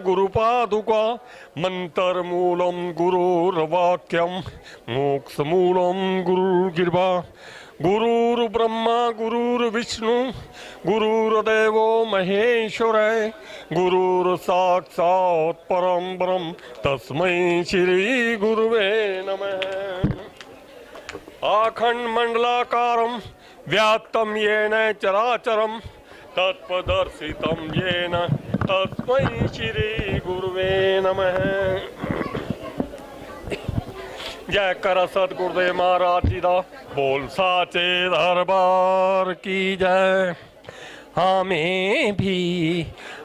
गुरुपादुका मंत्रमूलं गुरुर्वाक्यं मोक्षमूलं गुरुर्गिर्वा गुरुर्ब्रह्मा गुरुर्विष्णु गुरुर्देवो महेश्वर गुरुर्साक्षात् परं ब्रह्म तस्मै श्री गुरुवे नमः। आखंडमंडलाकारं व्याप्तं येन चराचरं तत्पदर्शितं येन तस्मै श्री गुरुवे नमः। जय कर सतगुरुदेव महाराज जी दा बोल साचे दरबार की जय। हमें भी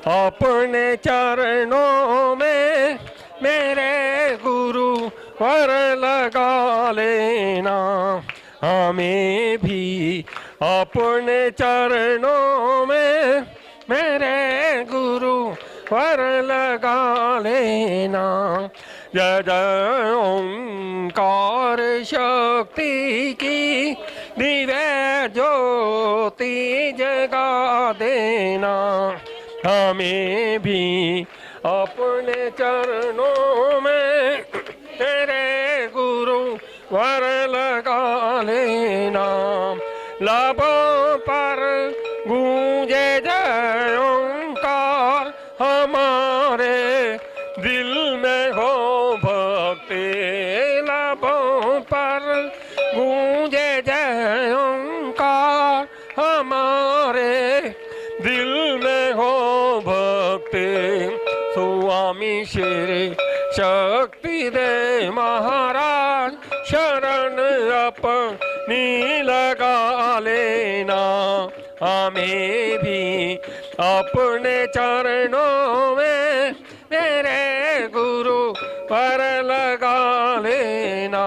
अपने चरणों में मेरे गुरु वर लगा लेना। हमें भी अपने चरणों में मेरे गुरु वर लगा लेना। जय जय ओंकार शक्ति की दिव्य ज्योति जगा देना। हमें भी अपने चरणों में तेरे गुरु वर लगा लेना। लाभों पर गूंजे जय ओंकार हमारे दिल में हो भक्ति। लाभों पर गूंजे जय ओंकार हमारे दिल में हो भक्ति। स्वामी श्री शक्ति दे महाराज शरण अपनी लगा लेना। हमें भी अपने चरणों में मेरे गुरु पर लगा लेना।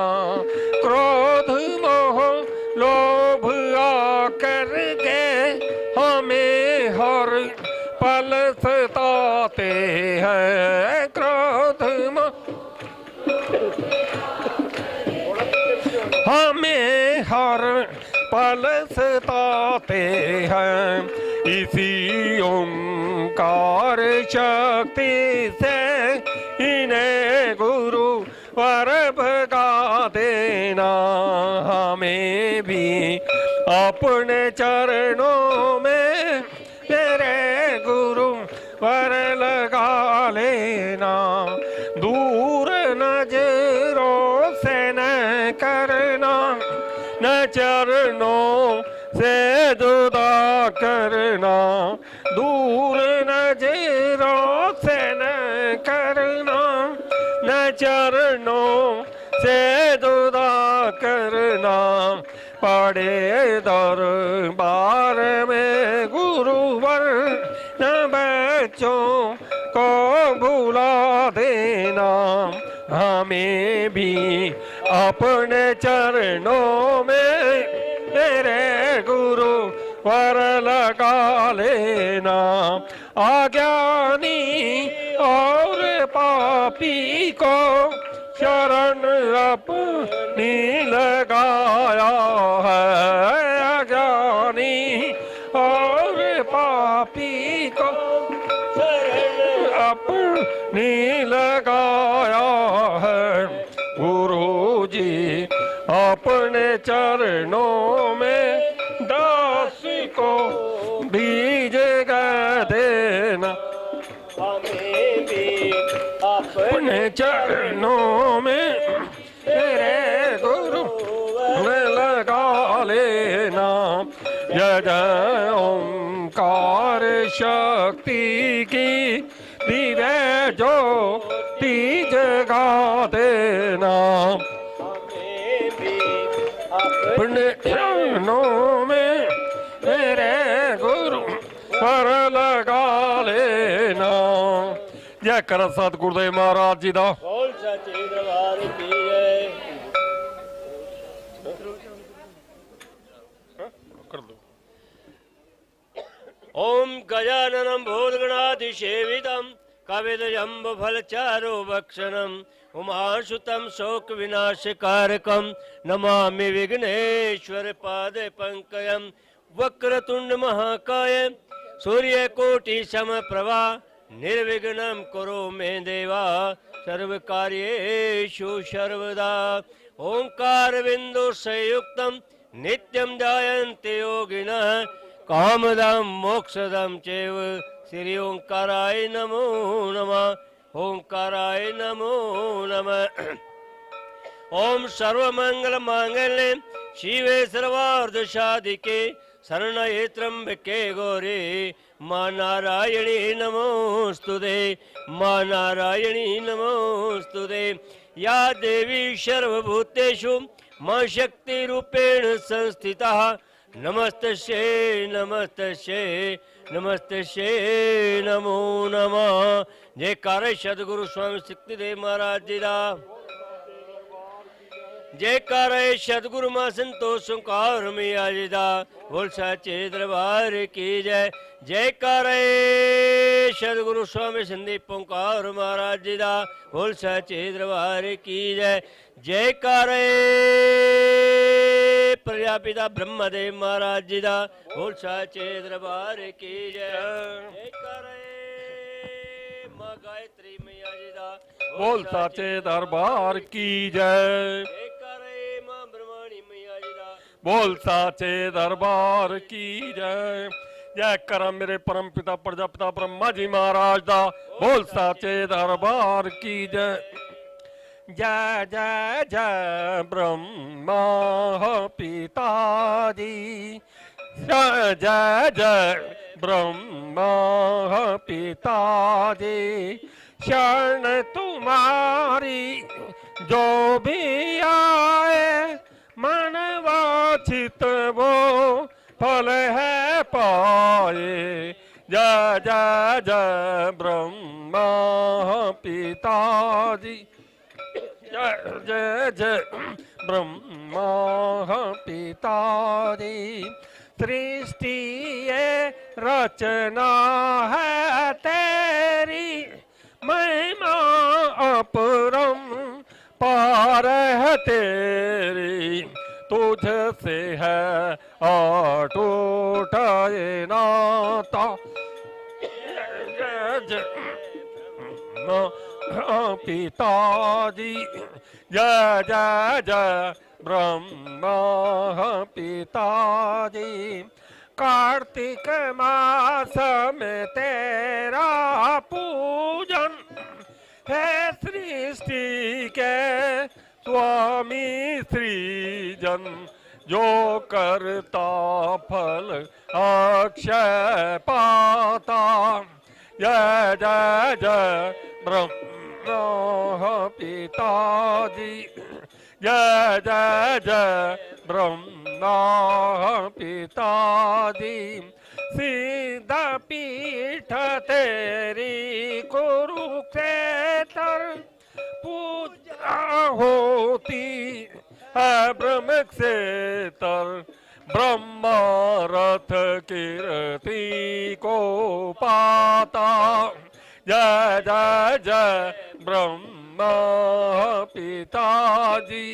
क्रोध मोह लोभ आकर के हमें हर पल सताते हैं। क्रोध मोह हमें हर पल सताते हैं। इसी ओंकार शक्ति से इन्हें गुरु वर भगा देना। हमें भी अपने चरणों में मेरे गुरु वर लगा लेना। दूर नजरों से न करना, न चरणों से जुदा करना। दूर नजरों से न करना, न चरणों से जुदा करना। पड़े दरबार में गुरुवर न बच्चों को भुला देना। हमें भी अपने चरणों में मेरे गुरु वर लगा लेना। अज्ञानी और पापी को शरण अपनी लगाया है। अज्ञानी और पापी को शरण अपनी लगाया है। गुरु जी अपने चरणों में दास को बीज देना। हमें भी अपने चरणों में तेरे गुरु में लगा लेना। जय जय ओंकार शक्ति की दिव्य ज्योति जगा देना। हमें भी अपने चरणों में तेरे गुरु पर लगा लेना। जय कर सतगुरुदेव महाराज जी दा बोल सच्चे दरबार की जय। कर दो। ओम गजाननं भूतगणाधिसेवितं कविदजम्बफलचारो भक्षणम् उमासुतं शोकविनाशकारकं नमामि विघ्नेश्वरपादपङ्कजं वक्रतुण्डमहाकाय सूर्यकोटिसमप्रभा निर्विघ्नं कुरु मे देवा सर्वकार्येषु सर्वदा। ओंकारबिन्दुसंयुक्तं नित्यं ध्यायन्ति योगिनः कामदं मोक्षदं चैव श्री ओंकाराय नमो नमः। ओंकाराय नमो नमः। ओम सर्वमंगल मांगल्ये शिवे सर्वार्धसाधिके शरण्ये त्र्यंबके गौरी मां नारायणी नमोस्तुते। मां नारायणी नमोस्तुते। या देवी सर्वभूतेषु मां शक्तिरूपेण संस्थिता नमस्तस्यै नमस्तस्यै नमस्तस्यै नमो नमः। जयकार सदगुरु स्वामी शक्तिदेव महाराज जी दा। जयकार सदगुरु मां संतोष सुकार मैया जी दा। बोल साचे दरबार की जय। जयकार सदगुरु स्वामी संदीप ओंकार महाराज जी दा। बोल साचे दरबार की जय। जयकार प्रजापिता ब्रह्मदेव महाराज जी दा। बोल साचे दरबार की जय। जयकार मां गायत्री मैया जी दा। बोल साचे दरबार की जय। जयकार मां ब्रह्मणी मैया जी दा। बोल साचे दरबार की जय। जय कर मेरे परम पिता प्रजापिता ब्रह्मा जी महाराज दा। बोल साचे दरबार की जय। जय जय जय ब्रह्मा पिताजी। जय जय जय ब्रह्मा पिताजी। शरण तुम्हारी जो भी आए मन वांछित वो फल है पाए। जय जय जय ब्रह्मा पिताजी। जय जय जय ब्रह्मा पिताजी। सृष्टि ये रचना है तेरी महिमा अपरम पार है तेरी। तुझसे है अटूट ये नाता। जय जय पिताजी। जय जय जय ब्रह्मा पिताजी। कार्तिक मास में तेरा पूजन है सृष्टि के स्वामी सृजन। जो करता फल अक्षय पाता। जय जय जय ब्रह्मा पिताजी। जय जय जय ब्रह्मा पिताजी। सिद्ध पीठ तेरी कुरुक्षेत्र पूजा होती है ब्रह्म क्षेत्र। ब्रह्मा रथ कीर्ति को पाता। जय जय जय ब्रह्मा पिताजी।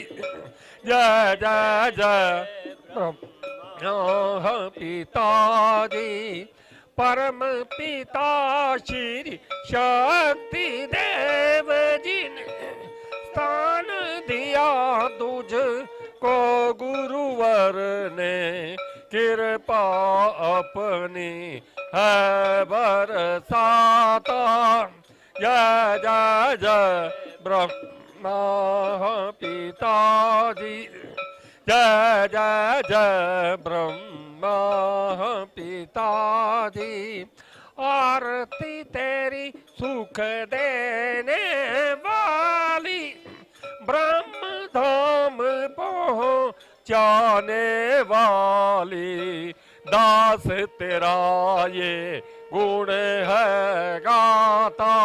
जय जय जय ब्रह्मा पिताजी। परम पिता श्री शक्ति देव जी ने स्थान दिया तुझ को गुरुवर ने। कृपा अपनी है बरसाता। जय जय जय ब्रह्मा पिताजी। जय जय जय ब्रह्मा पिताजी। आरती तेरी सुख देने वाली ब्रह्म धाम पहुँचाने वाली। दास तेरा ये गुण है गाता।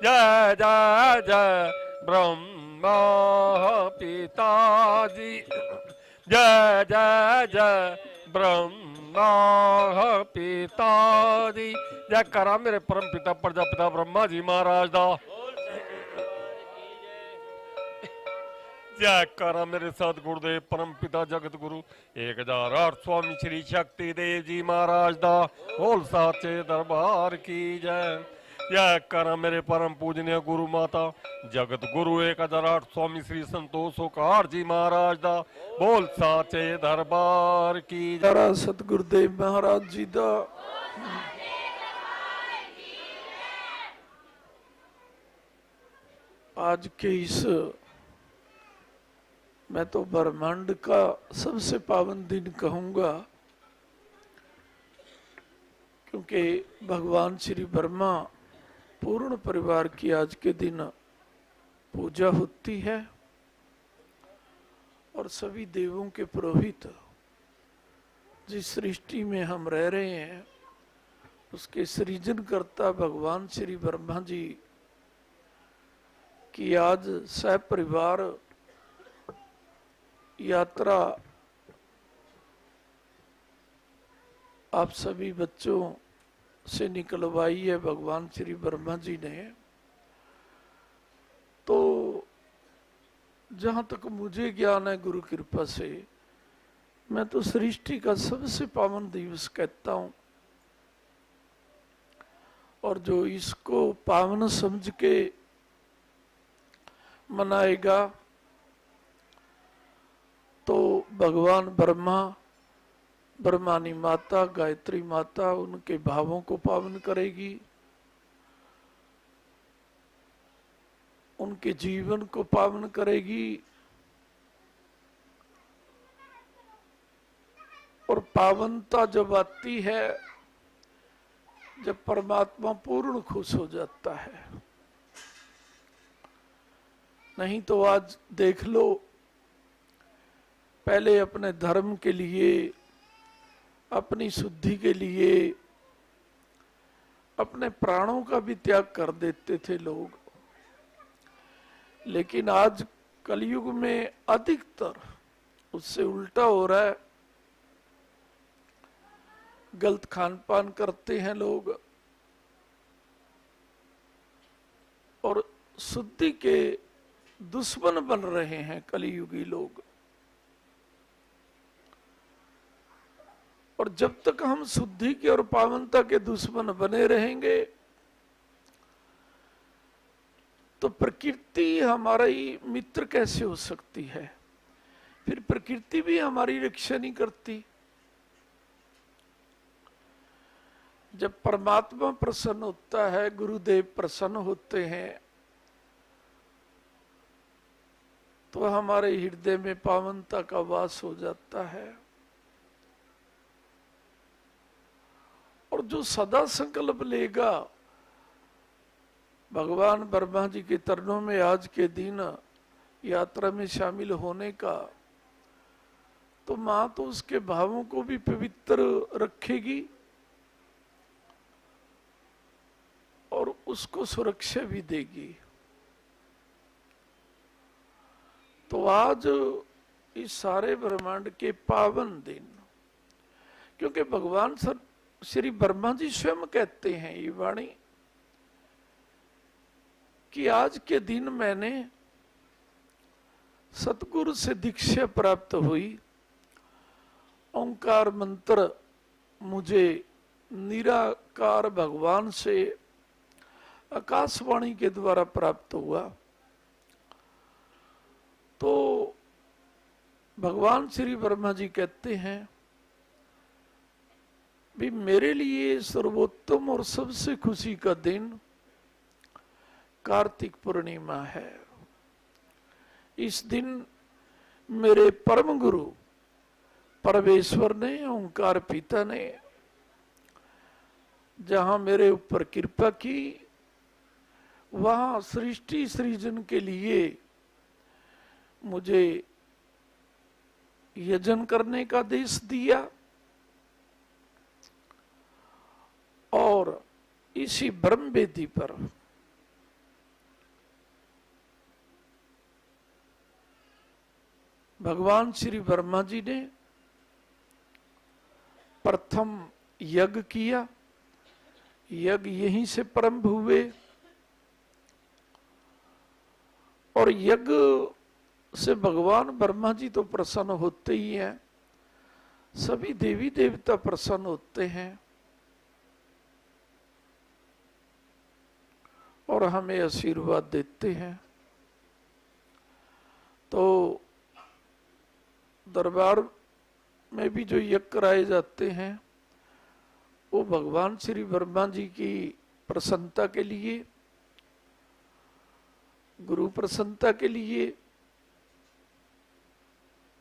जय जय जय ब्रह्मा पिताजी। जय जय जय ब्रह्मा पिता जी। जयकारा मेरे परम पिता प्रजापिता ब्रह्मा जी महाराज दा। जयकारा मेरे सतगुरुदेव परम पिता जगत गुरु 1008 स्वामी श्री शक्ति देव जी महाराज दा। बोल साचे दरबार की जय। जयकारा मेरे परम पूजनीय गुरु माता जगत गुरु 1008 स्वामी श्री संतोष ओकार जी महाराज दा। बोल साचे दरबार की जय। सतगुरुदेव महाराज जी दा। आज के इस, मैं तो ब्रह्मांड का सबसे पावन दिन कहूंगा, क्योंकि भगवान श्री ब्रह्मा पूर्ण परिवार की आज के दिन पूजा होती है और सभी देवों के पुरोहित जिस सृष्टि में हम रह रहे हैं उसके सृजनकर्ता भगवान श्री ब्रह्मा जी की आज सहपरिवार यात्रा आप सभी बच्चों से निकलवाई है भगवान श्री ब्रह्मा जी ने। तो जहां तक मुझे ज्ञान है गुरु कृपा से, मैं तो सृष्टि का सबसे पावन दिवस कहता हूं। और जो इसको पावन समझ के मनाएगा तो भगवान ब्रह्मा, ब्रह्मानी माता, गायत्री माता उनके भावों को पावन करेगी, उनके जीवन को पावन करेगी। और पावनता जब आती है जब परमात्मा पूर्ण खुश हो जाता है। नहीं तो आज देख लो, पहले अपने धर्म के लिए, अपनी शुद्धि के लिए अपने प्राणों का भी त्याग कर देते थे लोग। लेकिन आज कलयुग में अधिकतर उससे उल्टा हो रहा है। गलत खान पान करते हैं लोग और शुद्धि के दुश्मन बन रहे हैं कलियुगी लोग। और जब तक हम शुद्धि के और पावनता के दुश्मन बने रहेंगे तो प्रकृति हमारी मित्र कैसे हो सकती है? फिर प्रकृति भी हमारी रक्षा नहीं करती। जब परमात्मा प्रसन्न होता है, गुरुदेव प्रसन्न होते हैं, तो हमारे हृदय में पावनता का वास हो जाता है। और जो सदा संकल्प लेगा भगवान ब्रह्मा जी के चरणों में आज के दिन यात्रा में शामिल होने का, तो मां तो उसके भावों को भी पवित्र रखेगी और उसको सुरक्षा भी देगी। तो आज इस सारे ब्रह्मांड के पावन दिन, क्योंकि भगवान श्री ब्रह्मा जी स्वयं कहते हैं ये वाणी कि आज के दिन मैंने सतगुरु से दीक्षा प्राप्त हुई। ओंकार मंत्र मुझे निराकार भगवान से आकाशवाणी के द्वारा प्राप्त हुआ। तो भगवान श्री ब्रह्मा जी कहते हैं भी मेरे लिए सर्वोत्तम और सबसे खुशी का दिन कार्तिक पूर्णिमा है। इस दिन मेरे परम गुरु परमेश्वर ने, ओंकार पिता ने जहां मेरे ऊपर कृपा की, वहां सृष्टि सृजन के लिए मुझे यजन करने का आदेश दिया। और इसी ब्रह्म वेदी पर भगवान श्री ब्रह्मा जी ने प्रथम यज्ञ किया, यज्ञ यहीं से प्रारंभ हुए और यज्ञ से भगवान ब्रह्मा जी तो प्रसन्न होते ही हैं, सभी देवी देवता प्रसन्न होते हैं और हमें आशीर्वाद देते हैं। तो दरबार में भी जो यज्ञ कराए जाते हैं वो भगवान श्री ब्रह्मा जी की प्रसन्नता के लिए, गुरु प्रसन्नता के लिए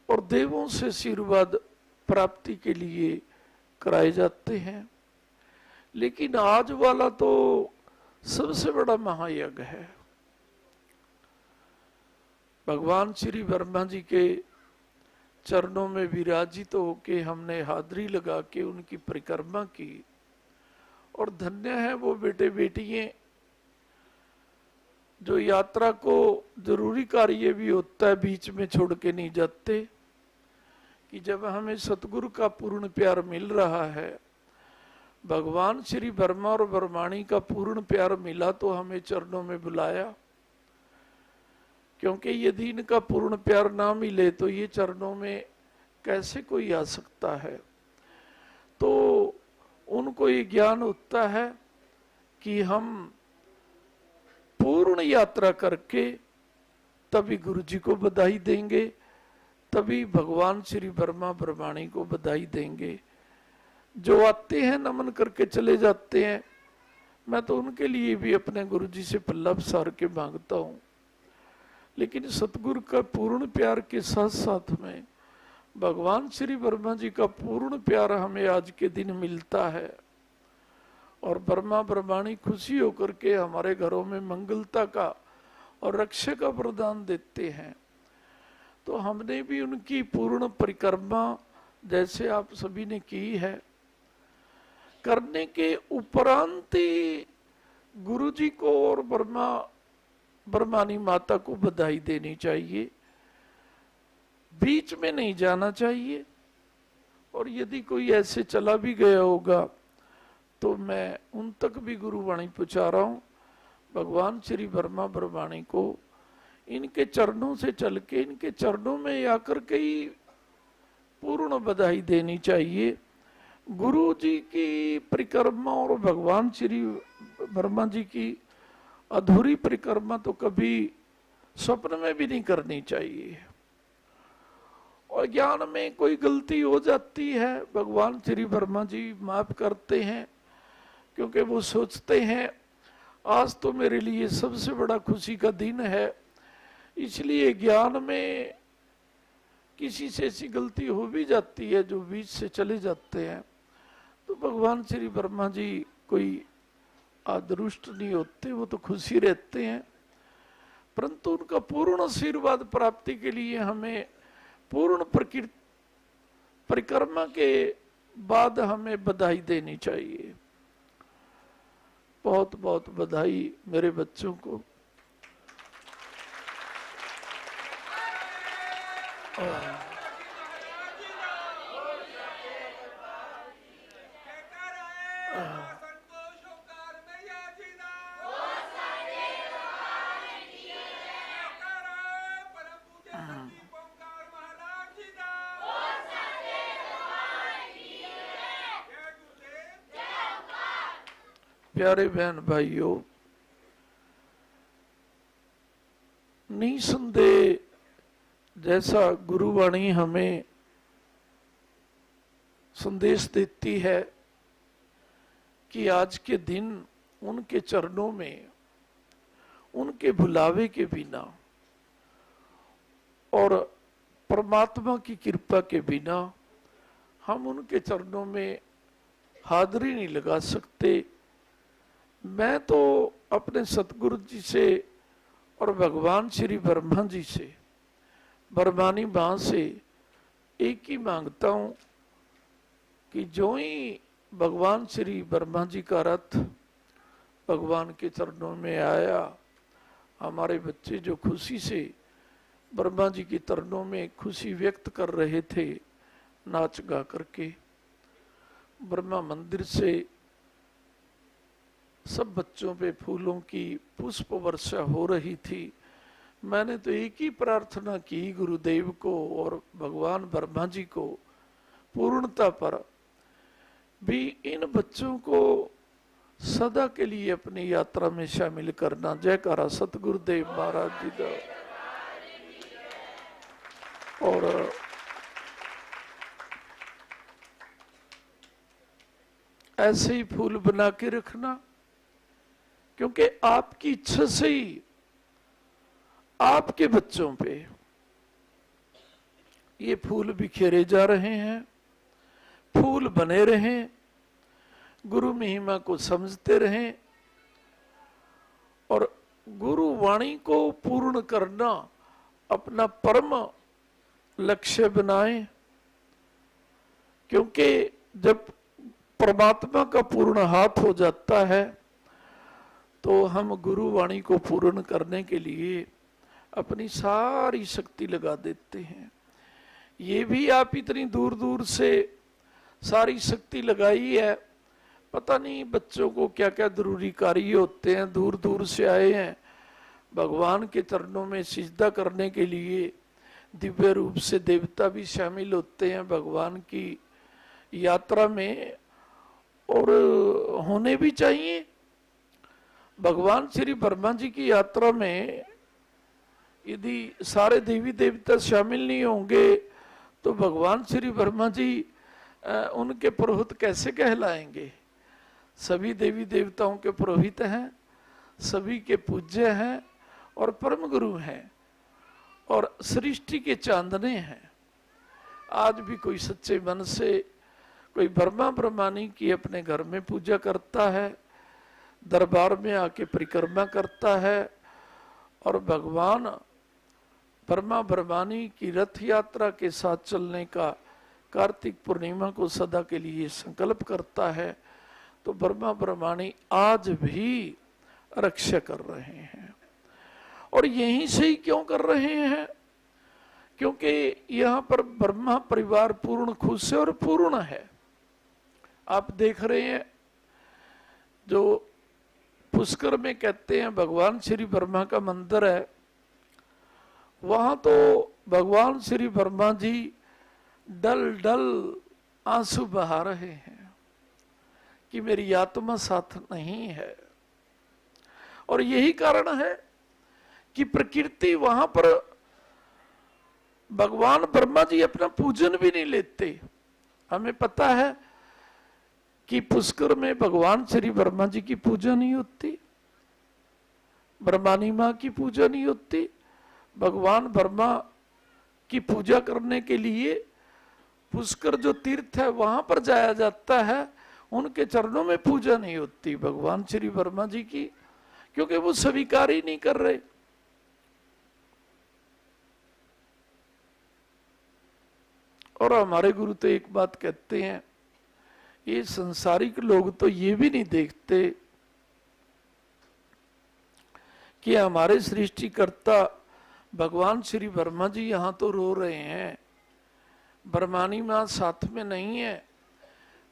और देवों से आशीर्वाद प्राप्ति के लिए कराए जाते हैं। लेकिन आज वाला तो सबसे बड़ा महायज्ञ है। भगवान श्री ब्रह्मा जी के चरणों में विराजित होके हमने हाजिरी लगा के उनकी परिक्रमा की और धन्य है वो बेटे बेटियां जो यात्रा को जरूरी कार्य भी होता है बीच में छोड़ के नहीं जाते, कि जब हमें सतगुरु का पूर्ण प्यार मिल रहा है, भगवान श्री ब्रह्मा और ब्रह्माणी का पूर्ण प्यार मिला तो हमें चरणों में बुलाया, क्योंकि यदि इनका पूर्ण प्यार ना मिले तो ये चरणों में कैसे कोई आ सकता है। तो उनको ये ज्ञान होता है कि हम पूर्ण यात्रा करके तभी गुरु जी को बधाई देंगे, तभी भगवान श्री ब्रह्मा ब्रह्माणी को बधाई देंगे। जो आते हैं नमन करके चले जाते हैं, मैं तो उनके लिए भी अपने गुरु जी से पल्ला पसार के मांगता हूँ। लेकिन सतगुरु का पूर्ण प्यार के साथ साथ में भगवान श्री ब्रह्मा जी का पूर्ण प्यार हमें आज के दिन मिलता है और ब्रह्मा ब्रह्माणी खुशी होकर के हमारे घरों में मंगलता का और रक्षा का वरदान देते हैं। तो हमने भी उनकी पूर्ण परिक्रमा जैसे आप सभी ने की है, करने के उपरांत ही गुरु जी को और ब्रह्मानी माता को बधाई देनी चाहिए, बीच में नहीं जाना चाहिए। और यदि कोई ऐसे चला भी गया होगा तो मैं उन तक भी गुरुवाणी पहुंचा रहा हूं, भगवान श्री ब्रह्मा ब्रह्माणी को इनके चरणों से चल के इनके चरणों में आकर के ही पूर्ण बधाई देनी चाहिए। गुरु जी की परिक्रमा और भगवान श्री ब्रह्मा जी की अधूरी परिक्रमा तो कभी स्वप्न में भी नहीं करनी चाहिए। और ज्ञान में कोई गलती हो जाती है, भगवान श्री ब्रह्मा जी माफ करते हैं, क्योंकि वो सोचते हैं आज तो मेरे लिए सबसे बड़ा खुशी का दिन है, इसलिए ज्ञान में किसी से ऐसी गलती हो भी जाती है जो बीच से चले जाते हैं, तो भगवान श्री ब्रह्मा जी कोई आदरुष्ट नहीं होते, वो तो खुशी रहते हैं। परंतु उनका पूर्ण आशीर्वाद प्राप्ति के लिए हमें पूर्ण परिक्रमा के बाद हमें बधाई देनी चाहिए। बहुत बहुत बधाई मेरे बच्चों को। प्यारे बहन भाइयों, निसंदेह जैसा गुरुवाणी हमें संदेश देती है कि आज के दिन उनके चरणों में उनके बुलावे के बिना और परमात्मा की कृपा के बिना हम उनके चरणों में हाजिरी नहीं लगा सकते। मैं तो अपने सतगुरु जी से और भगवान श्री ब्रह्मा जी से, ब्रह्मानी मां से एक ही मांगता हूं कि जो ही भगवान श्री ब्रह्मा जी का रथ भगवान के चरणों में आया, हमारे बच्चे जो खुशी से ब्रह्मा जी के चरणों में खुशी व्यक्त कर रहे थे नाच गा करके, ब्रह्मा मंदिर से सब बच्चों पे फूलों की पुष्प वर्षा हो रही थी। मैंने तो एक ही प्रार्थना की गुरुदेव को और भगवान ब्रह्मा जी को, पूर्णता पर भी इन बच्चों को सदा के लिए अपनी यात्रा में शामिल करना। जयकारा सतगुरुदेव महाराज जी का। और ऐसे ही फूल बना के रखना, क्योंकि आपकी इच्छा से ही आपके बच्चों पे ये फूल बिखेरे जा रहे हैं। फूल बने रहें, गुरु महिमा को समझते रहें और गुरु वाणी को पूर्ण करना अपना परम लक्ष्य बनाएं। क्योंकि जब परमात्मा का पूर्ण हाथ हो जाता है तो हम गुरु वाणी को पूर्ण करने के लिए अपनी सारी शक्ति लगा देते हैं। ये भी आप इतनी दूर दूर से सारी शक्ति लगाई है, पता नहीं बच्चों को क्या क्या जरूरी कार्य होते हैं, दूर दूर से आए हैं भगवान के चरणों में सिजदा करने के लिए। दिव्य रूप से देवता भी शामिल होते हैं भगवान की यात्रा में, और होने भी चाहिए। भगवान श्री ब्रह्मा जी की यात्रा में यदि सारे देवी देवता शामिल नहीं होंगे तो भगवान श्री ब्रह्मा जी उनके पुरोहित कैसे कहलाएंगे। सभी देवी देवताओं के पुरोहित हैं, सभी के पूज्य हैं और परम गुरु हैं और सृष्टि के चांदने हैं। आज भी कोई सच्चे मन से कोई ब्रह्मा ब्रह्मानी की अपने घर में पूजा करता है, दरबार में आके परिक्रमा करता है और भगवान ब्रह्मा ब्रह्मानी की रथ यात्रा के साथ चलने का कार्तिक पूर्णिमा को सदा के लिए संकल्प करता है, तो ब्रह्मा ब्रह्मानी आज भी रक्षा कर रहे हैं। और यहीं से ही क्यों कर रहे हैं? क्योंकि यहाँ पर ब्रह्मा परिवार पूर्ण खुश है और पूर्ण है। आप देख रहे हैं जो पुष्कर में कहते हैं भगवान श्री ब्रह्मा का मंदिर है, वहां तो भगवान श्री ब्रह्मा जी डल डल आंसू बहा रहे हैं कि मेरी आत्मा साथ नहीं है। और यही कारण है कि प्रकृति वहां पर भगवान ब्रह्मा जी अपना पूजन भी नहीं लेते। हमें पता है कि पुष्कर में भगवान श्री ब्रह्मा जी की पूजा नहीं होती, ब्रह्मानी मां की पूजा नहीं होती। भगवान ब्रह्मा की पूजा करने के लिए पुष्कर जो तीर्थ है वहां पर जाया जाता है, उनके चरणों में पूजा नहीं होती भगवान श्री ब्रह्मा जी की, क्योंकि वो स्वीकार ही नहीं कर रहे। और हमारे गुरु तो एक बात कहते हैं, ये संसारिक लोग तो ये भी नहीं देखते कि हमारे सृष्टिकर्ता भगवान श्री ब्रह्मा जी यहां तो रो रहे हैं, ब्रह्मानी मां साथ में नहीं है।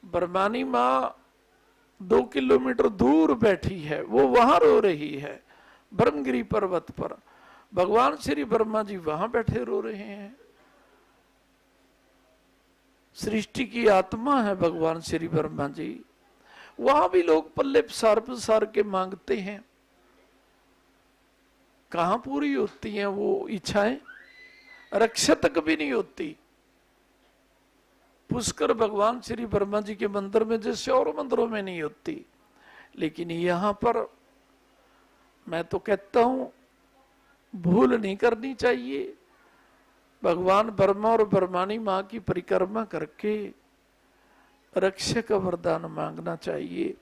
ब्रह्मानी मां 2 किलोमीटर दूर बैठी है, वो वहां रो रही है ब्रह्मगिरी पर्वत पर। भगवान श्री ब्रह्मा जी वहां बैठे रो रहे हैं। सृष्टि की आत्मा है भगवान श्री ब्रह्मा जी, वहां भी लोग पल्ले पसार के मांगते हैं, कहां पूरी होती हैं वो इच्छाएं? रक्षा तक भी नहीं होती। पुष्कर भगवान श्री ब्रह्मा जी के मंदिर में जैसे और मंदिरों में नहीं होती, लेकिन यहां पर मैं तो कहता हूं भूल नहीं करनी चाहिए। भगवान ब्रह्मा और ब्रह्मानी मां की परिक्रमा करके रक्षा का वरदान मांगना चाहिए।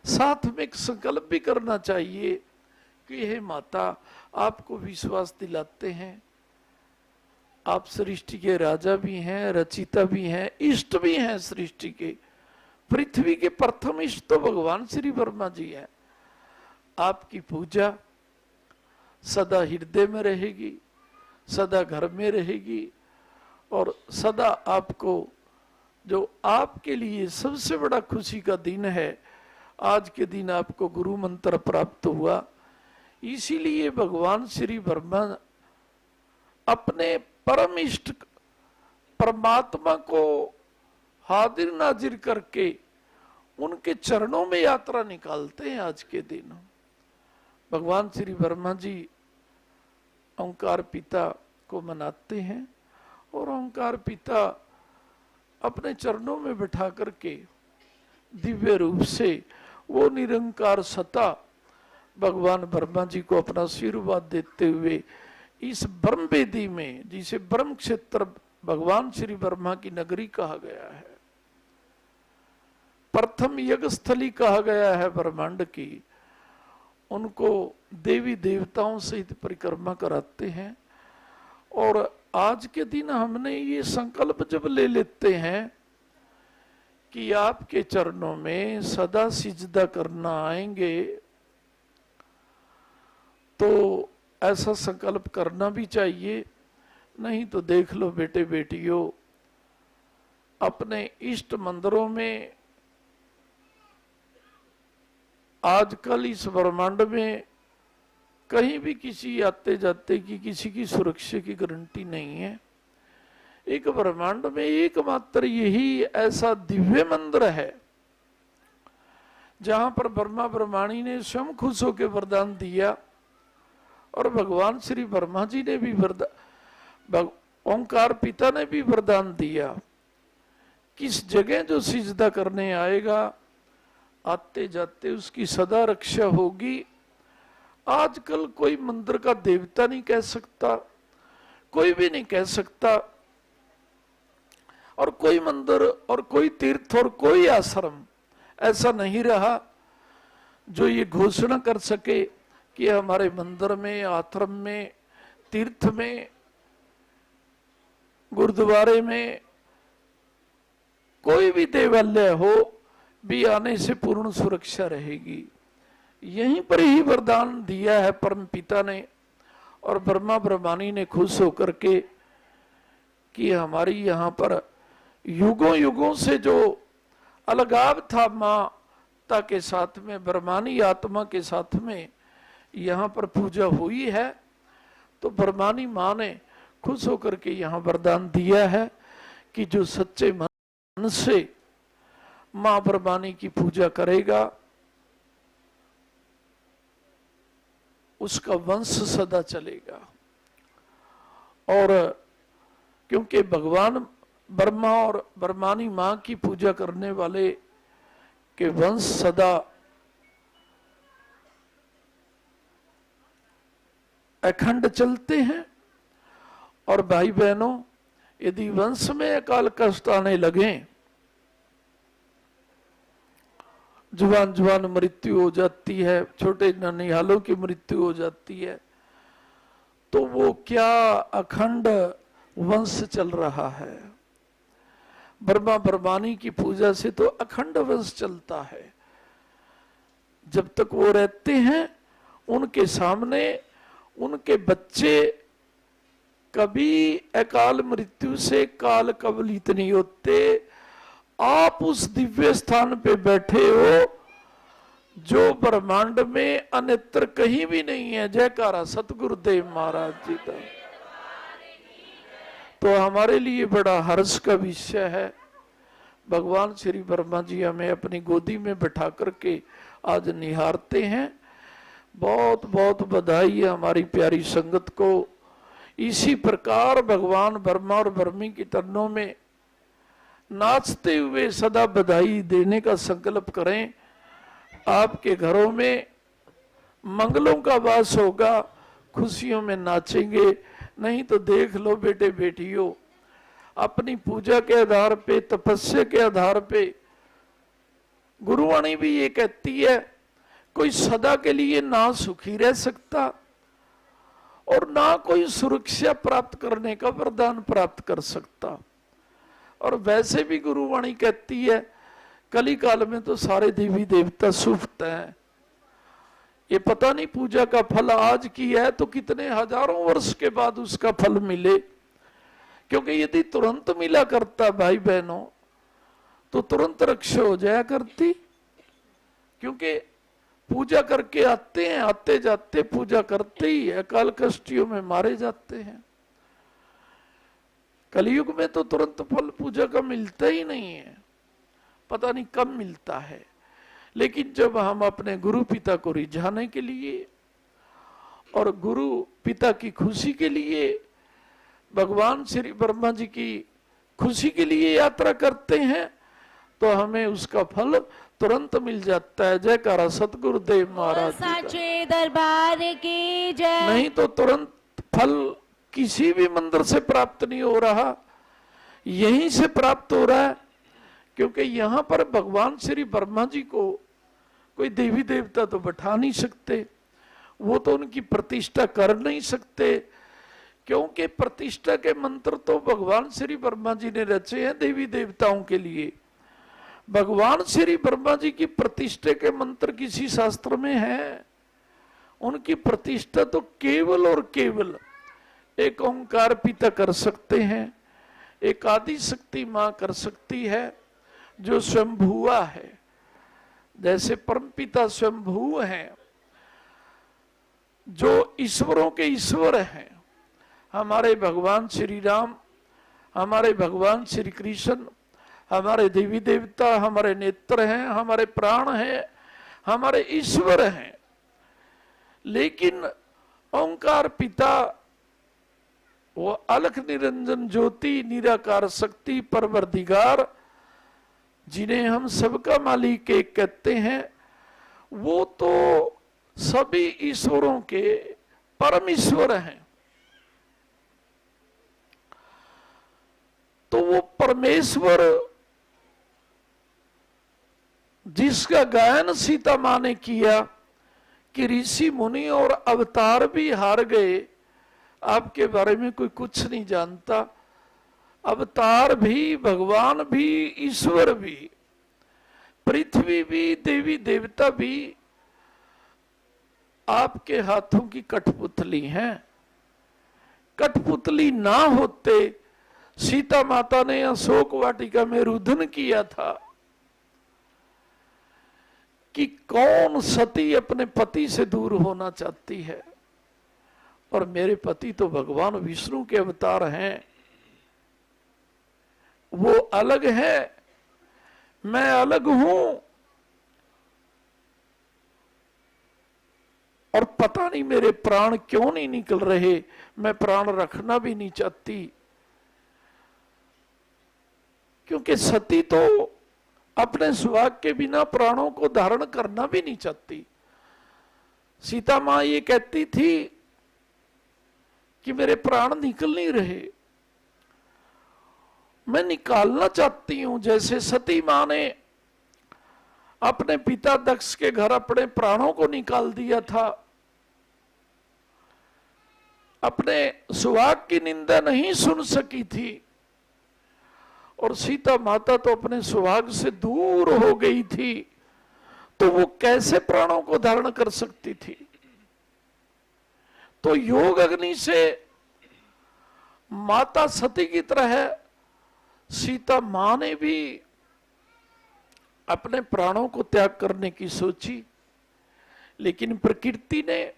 साथ में एक संकल्प भी करना चाहिए कि हे माता, आपको विश्वास दिलाते हैं, आप सृष्टि के राजा भी हैं, रचिता भी हैं, इष्ट भी हैं सृष्टि के। पृथ्वी के प्रथम इष्ट तो भगवान श्री ब्रह्मा जी हैं। आपकी पूजा सदा हृदय में रहेगी, सदा घर में रहेगी और सदा आपको जो आपके लिए सबसे बड़ा खुशी का दिन है। आज के दिन आपको गुरु मंत्र प्राप्त हुआ, इसीलिए भगवान श्री ब्रह्मा अपने परम इष्ट परमात्मा को हाजिर नाजिर करके उनके चरणों में यात्रा निकालते हैं। आज के दिन भगवान श्री ब्रह्मा जी ओंकार पिता को मनाते हैं और ओंकार पिता अपने चरणों में बिठा करके दिव्य रूप से वो निरंकार सत्ता भगवान ब्रह्मा जी को अपना आशीर्वाद देते हुए इस ब्रह्म वेदी में, जिसे ब्रह्म क्षेत्र भगवान श्री ब्रह्मा की नगरी कहा गया है, प्रथम यज्ञ स्थली कहा गया है ब्रह्मांड की, उनको देवी देवताओं सहित परिक्रमा कराते हैं। और आज के दिन हमने ये संकल्प जब ले लेते हैं कि आपके चरणों में सदा सिजदा करना आएंगे, तो ऐसा संकल्प करना भी चाहिए। नहीं तो देख लो बेटे बेटियों, अपने इष्ट मंदिरों में आजकल इस ब्रह्मांड में कहीं भी किसी आते जाते की किसी की सुरक्षा की गारंटी नहीं है। एक ब्रह्मांड में एकमात्र यही ऐसा दिव्य मंदिर है जहां पर ब्रह्मा ब्रह्माणी ने स्वयं खुश होकर वरदान दिया और भगवान श्री ब्रह्मा जी ने भी वरदान, ओंकार पिता ने भी वरदान दिया। किस जगह जो सिजदा करने आएगा, आते जाते उसकी सदा रक्षा होगी। आजकल कोई मंदिर का देवता नहीं कह सकता, कोई भी नहीं कह सकता, और कोई मंदिर और कोई तीर्थ और कोई आश्रम ऐसा नहीं रहा जो ये घोषणा कर सके कि हमारे मंदिर में, आश्रम में, तीर्थ में, गुरुद्वारे में कोई भी देवालय हो भी आने से पूर्ण सुरक्षा रहेगी। यहीं पर ही वरदान दिया है परम पिता ने और ब्रह्मा ब्रह्मानी ने खुश होकर के कि हमारी यहाँ पर युगों युगों से जो अलगाव था माता के साथ में, ब्रह्मानी आत्मा के साथ में यहाँ पर पूजा हुई है, तो ब्रह्मानी माँ ने खुश होकर के यहाँ वरदान दिया है कि जो सच्चे मन से माँ ब्रह्मानी की पूजा करेगा उसका वंश सदा चलेगा। और क्योंकि भगवान ब्रह्मा और ब्रह्मानी माँ की पूजा करने वाले के वंश सदा अखंड चलते हैं। और भाई बहनों, यदि वंश में अकाल कष्ट आने लगे, जुबान जुबान मृत्यु हो जाती है, छोटे ननिहालों की मृत्यु हो जाती है, तो वो क्या अखंड वंश चल रहा है। ब्रह्मा ब्रह्मानी की पूजा से तो अखंड वंश चलता है। जब तक वो रहते हैं उनके सामने उनके बच्चे कभी अकाल मृत्यु से काल कवलित नहीं होते। आप उस दिव्य स्थान पे बैठे हो जो ब्रह्मांड में अन्यत्र कहीं भी नहीं है। जयकारा सतगुरुदेव महाराज जी का। तो हमारे लिए बड़ा हर्ष का विषय है। भगवान श्री ब्रह्मा जी हमें अपनी गोदी में बैठा करके आज निहारते हैं। बहुत बहुत बधाई है हमारी प्यारी संगत को। इसी प्रकार भगवान ब्रह्मा और ब्रह्मी की चरणों में नाचते हुए सदा बधाई देने का संकल्प करें। आपके घरों में मंगलों का वास होगा, खुशियों में नाचेंगे। नहीं तो देख लो बेटे बेटियों, अपनी पूजा के आधार पे, तपस्या के आधार पे, गुरुवाणी भी ये कहती है कोई सदा के लिए ना सुखी रह सकता और ना कोई सुरक्षा प्राप्त करने का वरदान प्राप्त कर सकता। और वैसे भी गुरुवाणी कहती है कली काल में तो सारे देवी देवता सुप्त हैं। ये पता नहीं पूजा का फल आज की है तो कितने हजारों वर्ष के बाद उसका फल मिले। क्योंकि यदि तुरंत मिला करता भाई बहनों तो तुरंत रक्षा हो जाया करती, क्योंकि पूजा करके आते हैं, आते जाते पूजा करते ही अकाल कष्टियों में मारे जाते हैं। कलयुग में तो तुरंत फल पूजा का मिलता ही नहीं है, पता नहीं कब मिलता है। लेकिन जब हम अपने गुरु पिता को रिझाने के लिए और गुरु पिता की खुशी के लिए, भगवान श्री ब्रह्मा जी की खुशी के लिए यात्रा करते हैं, तो हमें उसका फल तुरंत मिल जाता है। जयकारा सतगुरुदेव महाराज जी का। साचे दरबार की जय। नहीं तो तुरंत फल किसी भी मंदिर से प्राप्त नहीं हो रहा, यहीं से प्राप्त हो रहा है। क्योंकि यहां पर भगवान श्री ब्रह्मा जी को कोई देवी देवता तो बैठा नहीं सकते, वो तो उनकी प्रतिष्ठा कर नहीं सकते, क्योंकि प्रतिष्ठा के मंत्र तो भगवान श्री ब्रह्मा जी ने रचे हैं देवी देवताओं के लिए। भगवान श्री ब्रह्मा जी की प्रतिष्ठा के मंत्र किसी शास्त्र में है? उनकी प्रतिष्ठा तो केवल और केवल एक ओंकार पिता कर सकते हैं, एक आदि शक्ति मां कर सकती है जो स्वयंभुआ है। जैसे परमपिता स्वयंभू हैं, जो ईश्वरों के ईश्वर हैं, हमारे भगवान श्री राम, हमारे भगवान श्री कृष्ण, हमारे देवी देवता, हमारे नेत्र हैं, हमारे प्राण हैं, हमारे ईश्वर हैं। लेकिन ओंकार पिता वो अलख निरंजन ज्योति निराकार शक्ति परवरदिगार, जिन्हें हम सबका मालिक एक कहते हैं, वो तो सभी ईश्वरों के परम ईश्वर हैं। तो वो परमेश्वर जिसका गायन सीता मां ने किया कि ऋषि मुनि और अवतार भी हार गए, आपके बारे में कोई कुछ नहीं जानता। अवतार भी, भगवान भी, ईश्वर भी, पृथ्वी भी, देवी देवता भी आपके हाथों की कठपुतली हैं। कठपुतली ना होते सीता माता ने अशोक वाटिका में रुदन किया था कि कौन सती अपने पति से दूर होना चाहती है, और मेरे पति तो भगवान विष्णु के अवतार हैं, वो अलग है, मैं अलग हूं, और पता नहीं मेरे प्राण क्यों नहीं निकल रहे, मैं प्राण रखना भी नहीं चाहती। क्योंकि सती तो अपने सुहाग के बिना प्राणों को धारण करना भी नहीं चाहती। सीता मां ये कहती थी कि मेरे प्राण निकल नहीं रहे, मैं निकालना चाहती हूं। जैसे सती मां ने अपने पिता दक्ष के घर अपने प्राणों को निकाल दिया था, अपने सुहाग की निंदा नहीं सुन सकी थी, और सीता माता तो अपने सुहाग से दूर हो गई थी, तो वो कैसे प्राणों को धारण कर सकती थी। तो योग अग्नि से माता सती की तरह सीता मां ने भी अपने प्राणों को त्याग करने की सोची, लेकिन प्रकृति ने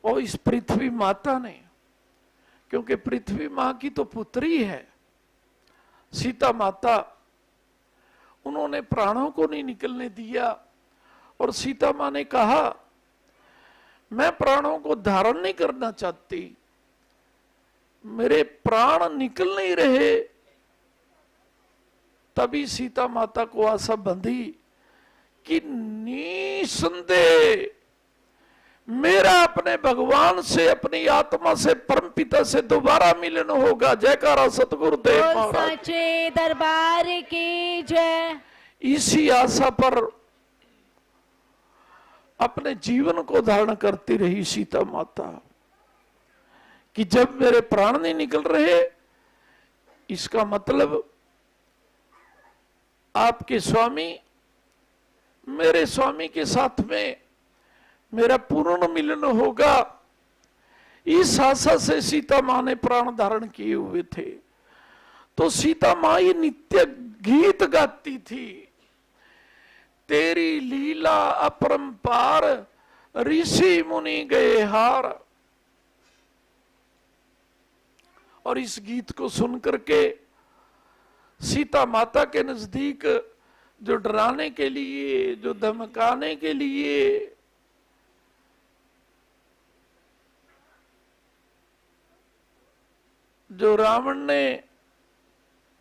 और इस पृथ्वी माता ने, क्योंकि पृथ्वी मां की तो पुत्री है सीता माता, उन्होंने प्राणों को नहीं निकलने दिया। और सीता मां ने कहा मैं प्राणों को धारण नहीं करना चाहती, मेरे प्राण निकल नहीं रहे। तभी सीता माता को आशा बंधी कि निसंदेह मेरा अपने भगवान से, अपनी आत्मा से, परमपिता से दोबारा मिलन होगा। जयकारा सतगुरुदेव महाराज। सच्चे दरबार की जय। इसी आशा पर अपने जीवन को धारण करती रही सीता माता कि जब मेरे प्राण नहीं निकल रहे, इसका मतलब आपके स्वामी, मेरे स्वामी के साथ में मेरा पूर्ण मिलन होगा। इस आशा से सीता मां ने प्राण धारण किए हुए थे। तो सीता मां ये नित्य गीत गाती थी, तेरी लीला अपरंपार ऋषि मुनि गए हार। और इस गीत को सुनकर के सीता माता के नजदीक जो डराने के लिए, जो धमकाने के लिए जो रावण ने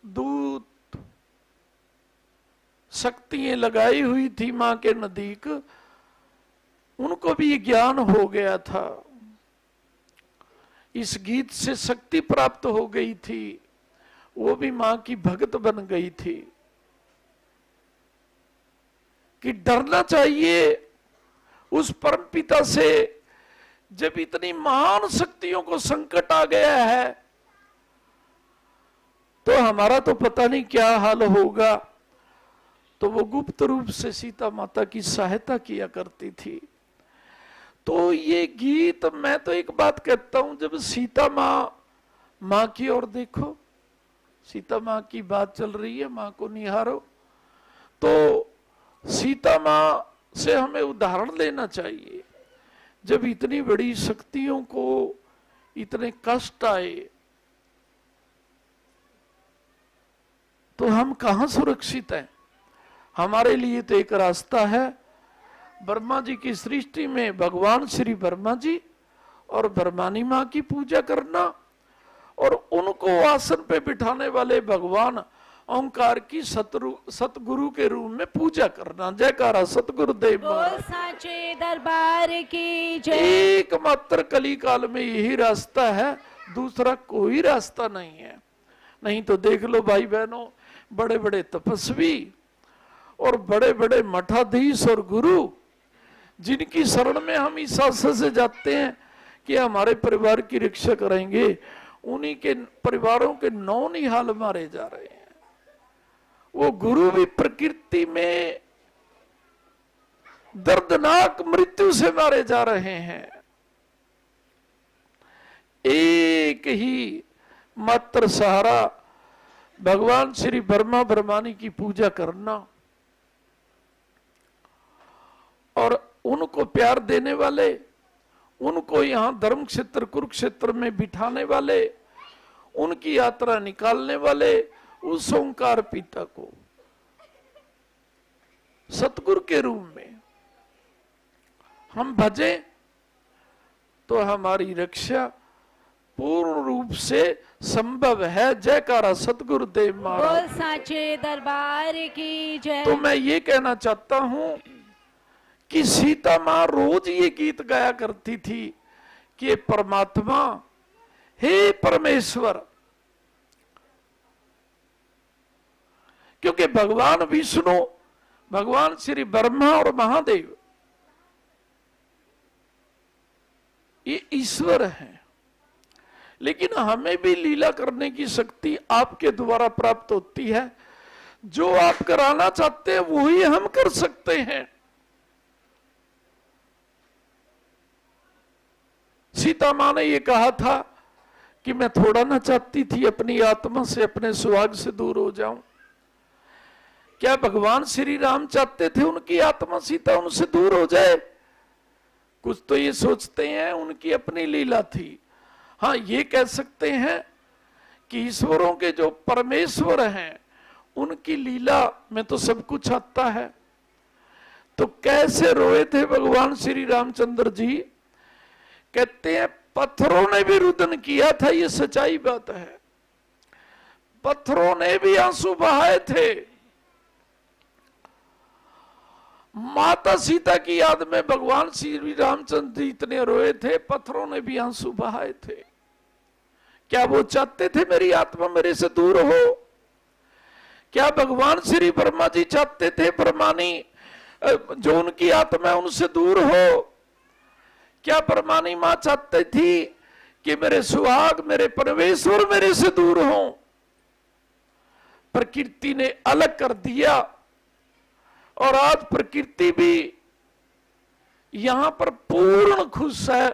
दूत शक्तियां लगाई हुई थी मां के नजदीक, उनको भी ज्ञान हो गया था। इस गीत से शक्ति प्राप्त हो गई थी, वो भी मां की भक्त बन गई थी। कि डरना चाहिए उस परमपिता से, जब इतनी महान शक्तियों को संकट आ गया है तो हमारा तो पता नहीं क्या हाल होगा। तो वो गुप्त रूप से सीता माता की सहायता किया करती थी। तो ये गीत, मैं तो एक बात कहता हूं, जब सीता मां की ओर देखो, सीता मां की बात चल रही है, मां को निहारो, तो सीता मां से हमें उदाहरण लेना चाहिए। जब इतनी बड़ी शक्तियों को इतने कष्ट आए तो हम कहां सुरक्षित हैं? हमारे लिए तो एक रास्ता है, ब्रह्मा जी की सृष्टि में भगवान श्री ब्रह्मा जी और ब्रह्मानी मां की पूजा करना, और उनको आसन पे बिठाने वाले भगवान ओंकार की सतगुरु के रूप में पूजा करना। जयकारा सतगुरुदेव बोल साचे दरबार की जय। एकमात्र कली काल में यही रास्ता है, दूसरा कोई रास्ता नहीं है। नहीं तो देख लो भाई बहनों, बड़े बड़े तपस्वी और बड़े बड़े मठाधीश और गुरु, जिनकी शरण में हम इस आशा से जाते हैं कि हमारे परिवार की रक्षा करेंगे, उन्हीं के परिवारों के 9 निहाल मारे जा रहे हैं। वो गुरु भी प्रकृति में दर्दनाक मृत्यु से मारे जा रहे हैं। एक ही मात्र सहारा भगवान श्री ब्रह्मा ब्रह्मानी की पूजा करना, और उनको प्यार देने वाले, उनको यहां धर्म क्षेत्र कुरुक्षेत्र में बिठाने वाले, उनकी यात्रा निकालने वाले उस ओंकार पिता को सतगुरु के रूप में हम भजें तो हमारी रक्षा पूर्ण रूप से संभव है। जयकारा सतगुरुदेव महाराज। बोल साचे दरबार की जय। तो मैं ये कहना चाहता हूं कि सीता मां रोज ये गीत गाया करती थी कि परमात्मा, हे परमेश्वर, क्योंकि भगवान विष्णु, भगवान श्री ब्रह्मा और महादेव ये ईश्वर हैं, लेकिन हमें भी लीला करने की शक्ति आपके द्वारा प्राप्त होती है। जो आप कराना चाहते हैं वही हम कर सकते हैं। सीता मां ने ये कहा था कि मैं थोड़ा ना चाहती थी अपनी आत्मा से, अपने सुहाग से दूर हो जाऊं। क्या भगवान श्री राम चाहते थे उनकी आत्मा सीता उनसे दूर हो जाए? कुछ तो ये सोचते हैं उनकी अपनी लीला थी। हाँ, ये कह सकते हैं कि ईश्वरों के जो परमेश्वर हैं उनकी लीला में तो सब कुछ आता है। तो कैसे रोए थे भगवान श्री रामचंद्र जी? कहते हैं पत्थरों ने भी रुदन किया था, ये सच्चाई बात है। पत्थरों ने भी आंसू बहाए थे। माता सीता की याद में भगवान श्री रामचंद्र जी इतने रोए थे, पत्थरों ने भी आंसू बहाए थे। क्या वो चाहते थे मेरी आत्मा मेरे से दूर हो? क्या भगवान श्री ब्रह्मा जी चाहते थे ब्रह्मानी जो उनकी आत्मा उनसे दूर हो? क्या ब्रह्मानी मां चाहती थी कि मेरे सुहाग, मेरे परमेश्वर मेरे से दूर हो? प्रकृति ने अलग कर दिया, और आज प्रकृति भी यहां पर पूर्ण खुश है।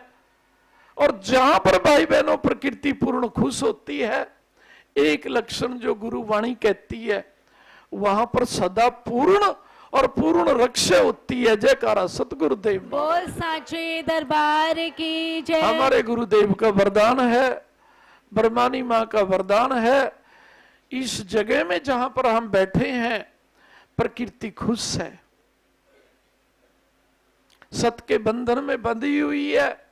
और जहां पर भाई बहनों प्रकृति पूर्ण खुश होती है, एक लक्षण जो गुरुवाणी कहती है वहां पर सदा पूर्ण और पूर्ण रक्षा होती है। जयकारा सतगुरुदेव। बोल साचे दरबार की जय। हमारे गुरुदेव का वरदान है, ब्रह्मानी माँ का वरदान है, इस जगह में जहां पर हम बैठे हैं प्रकृति खुश है, सत के बंधन में बंधी हुई है।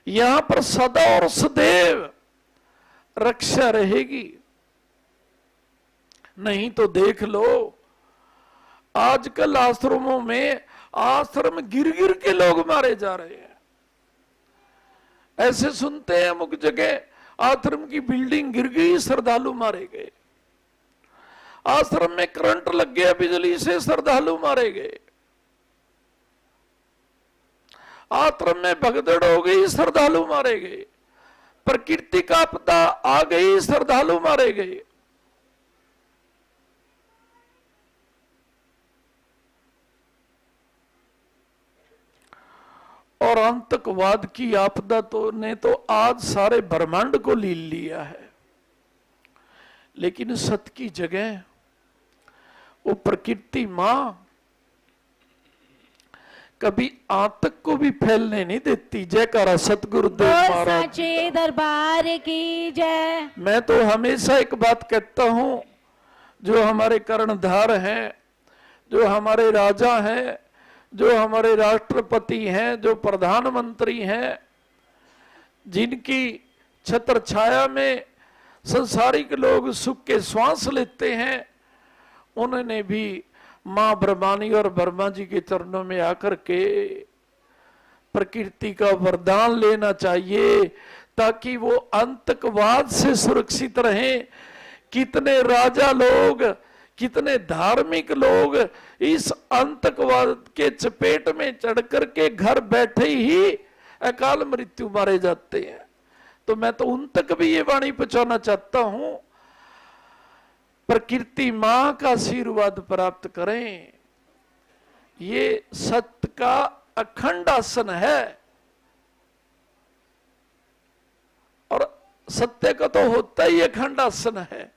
यहां पर सदा और सदैव रक्षा रहेगी। नहीं तो देख लो, आजकल आश्रमों में आश्रम गिर गिर के लोग मारे जा रहे हैं। ऐसे सुनते हैं अमुक जगह आश्रम की बिल्डिंग गिर गई, श्रद्धालु मारे गए। आश्रम में करंट लग गया बिजली से, श्रद्धालु मारे गए। आश्रम में भगदड़ हो गई, श्रद्धालु मारे गए। प्रकृति का आपदा आ गई, श्रद्धालु मारे गए। और आतंकवाद की आपदा ने तो आज सारे ब्रह्मांड को लील लिया है। लेकिन सत की जगह वो प्रकृति मां कभी आतंक को भी फैलने नहीं देती। जयकारा सतगुरुदेव महाराज। साचे दरबार की जय। मैं तो हमेशा एक बात कहता हूं, जो हमारे कर्णधार हैं, जो हमारे राजा हैं, जो हमारे राष्ट्रपति हैं, जो प्रधानमंत्री हैं, जिनकी छत्र छाया में संसारिक लोग सुख के श्वास लेते हैं, उन्होंने भी मां ब्रह्मानी और ब्रह्मा जी के चरणों में आकर के प्रकृति का वरदान लेना चाहिए, ताकि वो आतंकवाद से सुरक्षित रहें। कितने राजा लोग, कितने धार्मिक लोग इस आतंकवाद के चपेट में चढ़ करके घर बैठे ही अकाल मृत्यु मारे जाते हैं। तो मैं तो उन तक भी ये वाणी पहुंचाना चाहता हूं, प्रकृति मां का आशीर्वाद प्राप्त करें। ये सत्य का अखंड आसन है, और सत्य का तो होता ही अखंड आसन है,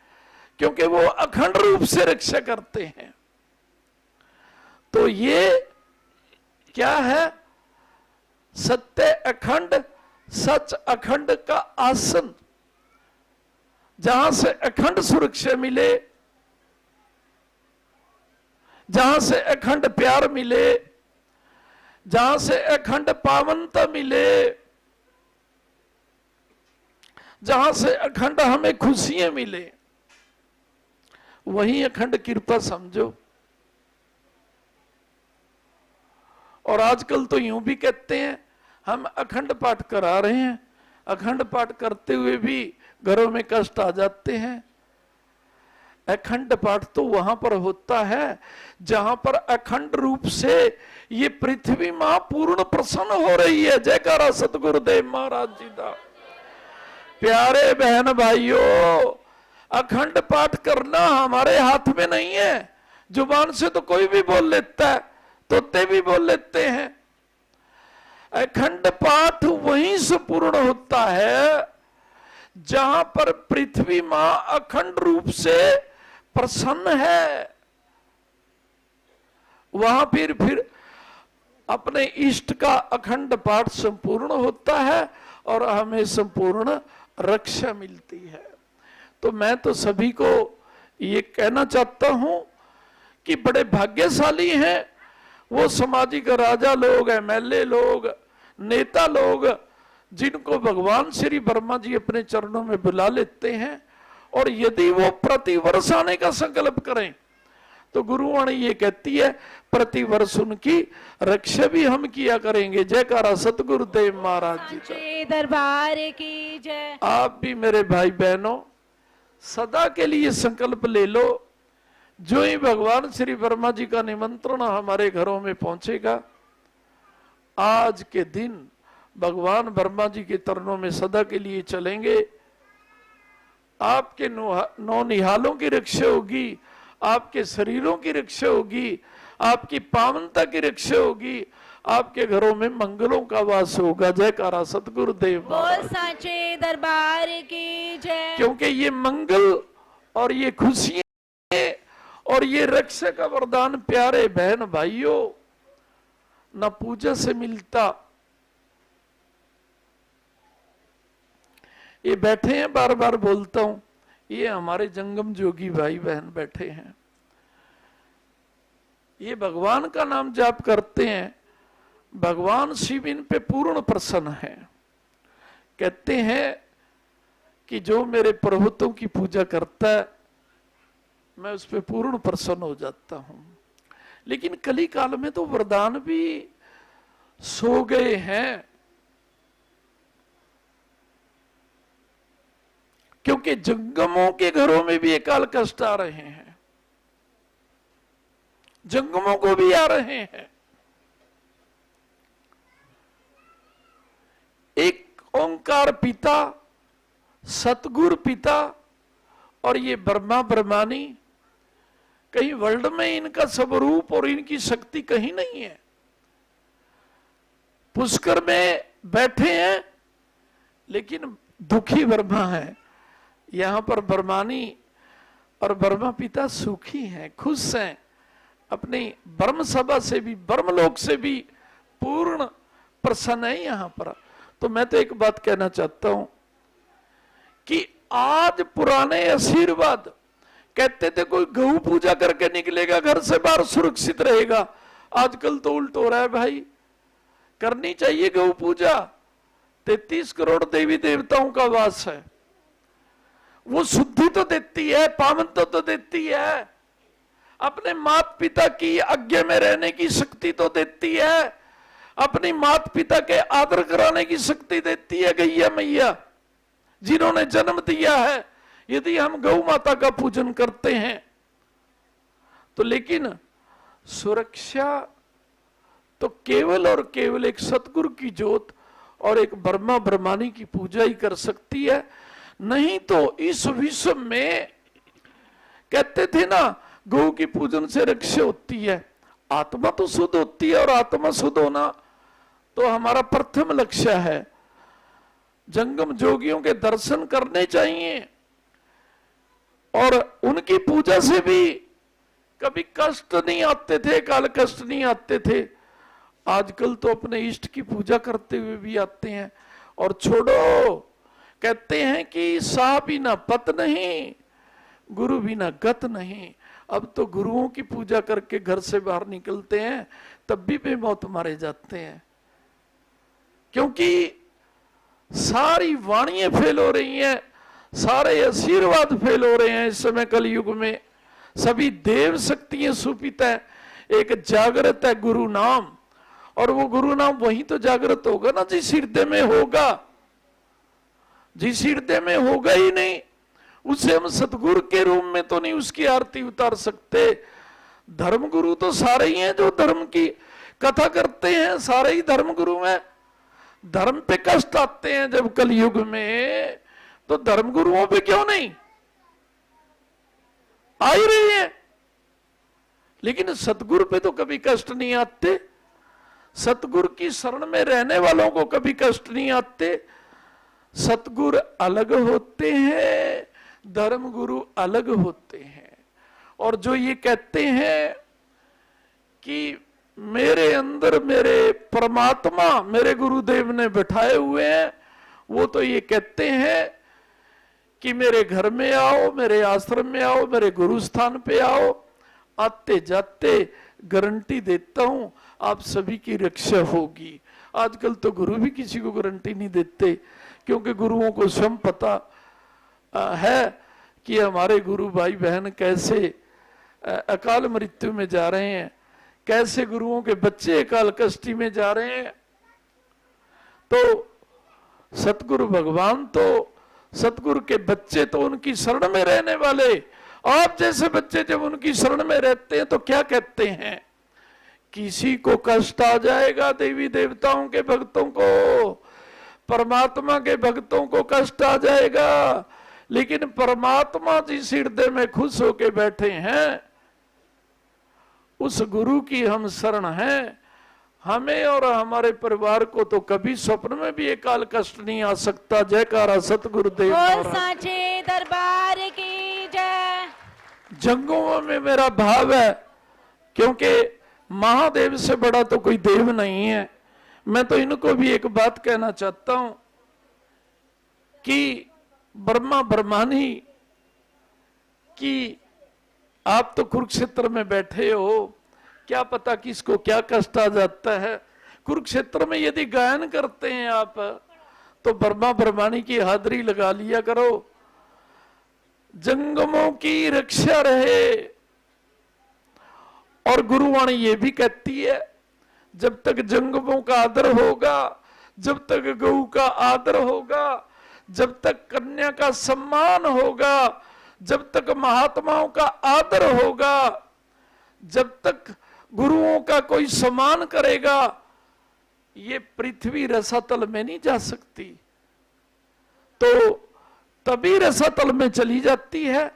क्योंकि वो अखंड रूप से रक्षा करते हैं। तो ये क्या है? सत्य अखंड, सच अखंड का आसन, जहां से अखंड सुरक्षा मिले, जहां से अखंड प्यार मिले, जहां से अखंड पावनता मिले, जहां से अखंड हमें खुशियां मिले, वही अखंड कृपा समझो। और आजकल तो यूं भी कहते हैं, हम अखंड पाठ करा रहे हैं, अखंड पाठ करते हुए भी घरों में कष्ट आ जाते हैं। अखंड पाठ तो वहां पर होता है जहां पर अखंड रूप से ये पृथ्वी मां पूर्ण प्रसन्न हो रही है। जयकारा सतगुरुदेव महाराज जी का। प्यारे बहन भाइयों, अखंड पाठ करना हमारे हाथ में नहीं है। जुबान से तो कोई भी बोल लेता है, तोते भी बोल लेते हैं। अखंड पाठ वहीं से पूर्ण होता है जहां पर पृथ्वी मां अखंड रूप से प्रसन्न है। वहां फिर अपने इष्ट का अखंड पाठ संपूर्ण होता है और हमें संपूर्ण रक्षा मिलती है। तो मैं तो सभी को ये कहना चाहता हूं कि बड़े भाग्यशाली हैं वो सामाजिक राजा लोग, एमएलए लोग, नेता लोग, जिनको भगवान श्री ब्रह्मा जी अपने चरणों में बुला लेते हैं। और यदि वो प्रतिवर्ष आने का संकल्प करें तो गुरुवाणी ये कहती है प्रतिवर्ष उनकी रक्षा भी हम किया करेंगे। जयकारा सतगुरुदेव महाराज जी का। दरबार की जय। आप भी मेरे भाई बहनों सदा के लिए संकल्प ले लो, जो ही भगवान श्री ब्रह्मा जी का निमंत्रण हमारे घरों में पहुंचेगा, आज के दिन भगवान ब्रह्मा जी के चरणों में सदा के लिए चलेंगे। आपके नौ निहालों की रक्षा होगी, आपके शरीरों की रक्षा होगी, आपकी पावनता की रक्षा होगी, आपके घरों में मंगलों का वास होगा। जयकारा सतगुरुदेव। बोल साचे दरबार की जय। क्योंकि ये मंगल और ये खुशियां और ये रक्षा का वरदान प्यारे बहन भाइयों न पूजा से मिलता। ये बैठे हैं, बार बार बोलता हूं, ये हमारे जंगम जोगी भाई बहन बैठे हैं, ये भगवान का नाम जाप करते हैं, भगवान शिव इन पे पूर्ण प्रसन्न है। कहते हैं कि जो मेरे पर्वतों की पूजा करता है मैं उस पे पूर्ण प्रसन्न हो जाता हूं। लेकिन कली काल में तो वरदान भी सो गए हैं, क्योंकि जंगमों के घरों में भी अकाल कष्ट आ रहे हैं, जंगमों को भी आ रहे हैं। एक ओंकार पिता, सतगुरु पिता और ये ब्रह्मा ब्रह्मानी, कहीं वर्ल्ड में इनका स्वरूप और इनकी शक्ति कहीं नहीं है। पुष्कर में बैठे हैं लेकिन दुखी ब्रह्मा है, यहां पर ब्रह्मानी और ब्रह्मा पिता सुखी हैं, खुश हैं, अपनी ब्रह्म सभा से भी ब्रह्मलोक से भी पूर्ण प्रसन्न है यहां पर। तो मैं तो एक बात कहना चाहता हूं कि आज पुराने आशीर्वाद कहते थे कोई गौ पूजा करके निकलेगा घर से बाहर सुरक्षित रहेगा, आजकल तो उल्ट हो रहा है भाई। करनी चाहिए गौ पूजा, 33 करोड़ देवी देवताओं का वास है, वो शुद्धि तो देती है, पावन तो देती है, अपने माता पिता की आज्ञा में रहने की शक्ति तो देती है, अपनी माता पिता के आदर कराने की शक्ति देती है गैया मैया जिन्होंने जन्म दिया है। यदि हम गौ माता का पूजन करते हैं तो, लेकिन सुरक्षा तो केवल और केवल एक सतगुरु की जोत और एक ब्रह्मा ब्रह्मानी की पूजा ही कर सकती है। नहीं तो इस विश्व में कहते थे ना गौ की पूजन से रक्षा होती है, आत्मा तो शुद्ध होती है और आत्मा शुद्ध होना तो हमारा प्रथम लक्ष्य है। जंगम जोगियों के दर्शन करने चाहिए और उनकी पूजा से भी कभी कष्ट नहीं आते थे, काल कष्ट नहीं आते थे। आजकल तो अपने इष्ट की पूजा करते हुए भी आते हैं। और छोड़ो, कहते हैं कि सा बिना पत नहीं, गुरु बिना गत नहीं। अब तो गुरुओं की पूजा करके घर से बाहर निकलते हैं तब भी बेमौत मारे जाते हैं, क्योंकि सारी वाणियां फेल हो रही हैं, सारे आशीर्वाद फेल हो रहे हैं। इस समय कलयुग में सभी देव शक्तियां सुपित है, एक जागृत है गुरु नाम, और वो गुरु नाम वही तो जागृत होगा ना जिस हृदय में होगा। जिस हृदय में होगा ही नहीं उसे हम सतगुरु के रूप में तो नहीं उसकी आरती उतार सकते। धर्म गुरु तो सारे ही हैं जो धर्म की कथा करते हैं, सारे ही धर्म गुरु हैं। धर्म पे कष्ट आते हैं जब कलयुग में, तो धर्म गुरुओं पे क्यों नहीं आ ही रही है। लेकिन सतगुरु पे तो कभी कष्ट नहीं आते, सतगुरु की शरण में रहने वालों को कभी कष्ट नहीं आते। सतगुरु अलग होते हैं, धर्म गुरु अलग होते हैं। और जो ये कहते हैं कि मेरे अंदर मेरे परमात्मा मेरे गुरुदेव ने बैठाए हुए हैं, वो तो ये कहते हैं कि मेरे घर में आओ, मेरे आश्रम में आओ, मेरे गुरु स्थान पे आओ, आते जाते गारंटी देता हूं आप सभी की रक्षा होगी। आजकल तो गुरु भी किसी को गारंटी नहीं देते, क्योंकि गुरुओं को स्वयं पता है कि हमारे गुरु भाई बहन कैसे अकाल मृत्यु में जा रहे हैं, कैसे गुरुओं के बच्चे अकाल कष्टी में जा रहे हैं। तो सतगुरु भगवान तो, सतगुरु के बच्चे तो उनकी शरण में रहने वाले, आप जैसे बच्चे जब उनकी शरण में रहते हैं तो क्या कहते हैं, किसी को कष्ट आ जाएगा, देवी देवताओं के भक्तों को, परमात्मा के भक्तों को कष्ट आ जाएगा, लेकिन परमात्मा जिस हृदय में खुश होके बैठे हैं उस गुरु की हम शरण हैं। हमें और हमारे परिवार को तो कभी स्वप्न में भी अकाल कष्ट नहीं आ सकता। जयकारा सतगुरुदेव बोल साचे दरबार की जय। जंगों में मेरा भाव है, क्योंकि महादेव से बड़ा तो कोई देव नहीं है। मैं तो इनको भी एक बात कहना चाहता हूं कि ब्रह्मा ब्रह्मानी कि आप तो कुरुक्षेत्र में बैठे हो, क्या पता किसको क्या कष्ट आ जाता है। कुरुक्षेत्र में यदि गायन करते हैं आप, तो ब्रह्मा ब्रह्मानी की हाजिरी लगा लिया करो। जंगमों की रक्षा रहे। और गुरुवाणी ये भी कहती है, जब तक जंगमों का आदर होगा, जब तक गऊ का आदर होगा, जब तक कन्या का सम्मान होगा, जब तक महात्माओं का आदर होगा, जब तक गुरुओं का कोई सम्मान करेगा, ये पृथ्वी रसातल में नहीं जा सकती। तो तभी रसातल में चली जाती है,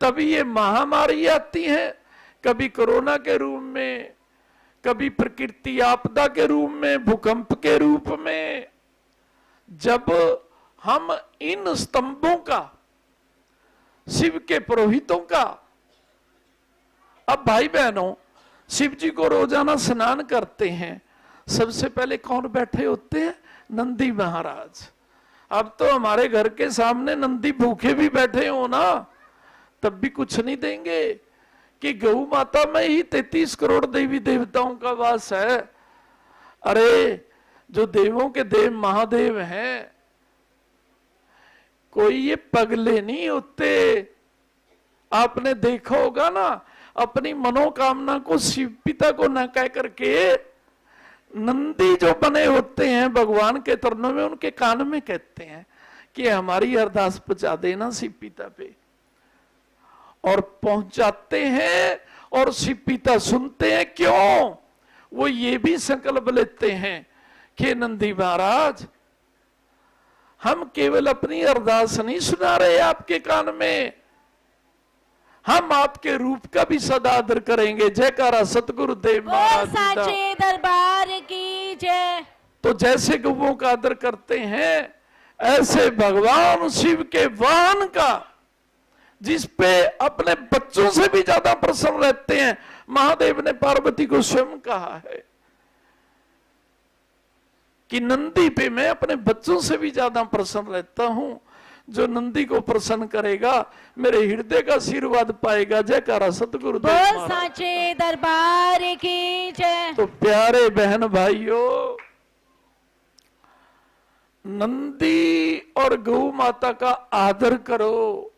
तभी ये महामारी आती है, कभी कोरोना के रूप में, कभी प्रकृति आपदा के रूप में, भूकंप के रूप में। जब हम इन स्तंभों का, शिव के पुरोहितों का, अब भाई बहनों, शिव जी को रोजाना स्नान करते हैं, सबसे पहले कौन बैठे होते हैं? नंदी महाराज। अब तो हमारे घर के सामने नंदी भूखे भी बैठे हो ना, तब भी कुछ नहीं देंगे कि गौ माता में ही 33 करोड़ देवी देवताओं का वास है। अरे जो देवों के देव महादेव हैं, कोई ये पगले नहीं होते। आपने देखा होगा ना, अपनी मनोकामना को शिव पिता को न कह करके नंदी जो बने होते हैं भगवान के चरणों में, उनके कान में कहते हैं कि हमारी अरदास पहुंचा देना शिव पिता पे, और पहुंचाते हैं। और शिव पिता सुनते हैं। क्यों? वो ये भी संकल्प लेते हैं कि नंदी महाराज, हम केवल अपनी अरदास नहीं सुना रहे आपके कान में, हम आपके रूप का भी सदा आदर करेंगे। जयकारा सतगुरुदेव महाराज जी का। साचे दरबार की जय। तो जैसे गौओं का आदर करते हैं, ऐसे भगवान शिव के वाहन का, जिस पे अपने बच्चों से भी ज्यादा प्रसन्न रहते हैं, महादेव ने पार्वती को स्वयं कहा है कि नंदी पे मैं अपने बच्चों से भी ज्यादा प्रसन्न रहता हूं। जो नंदी को प्रसन्न करेगा, मेरे हृदय का आशीर्वाद पाएगा। जयकारा सतगुरुदेव बोल महाराज। साचे दरबार की जय। तो प्यारे बहन भाइयों, नंदी और गौ माता का आदर करो,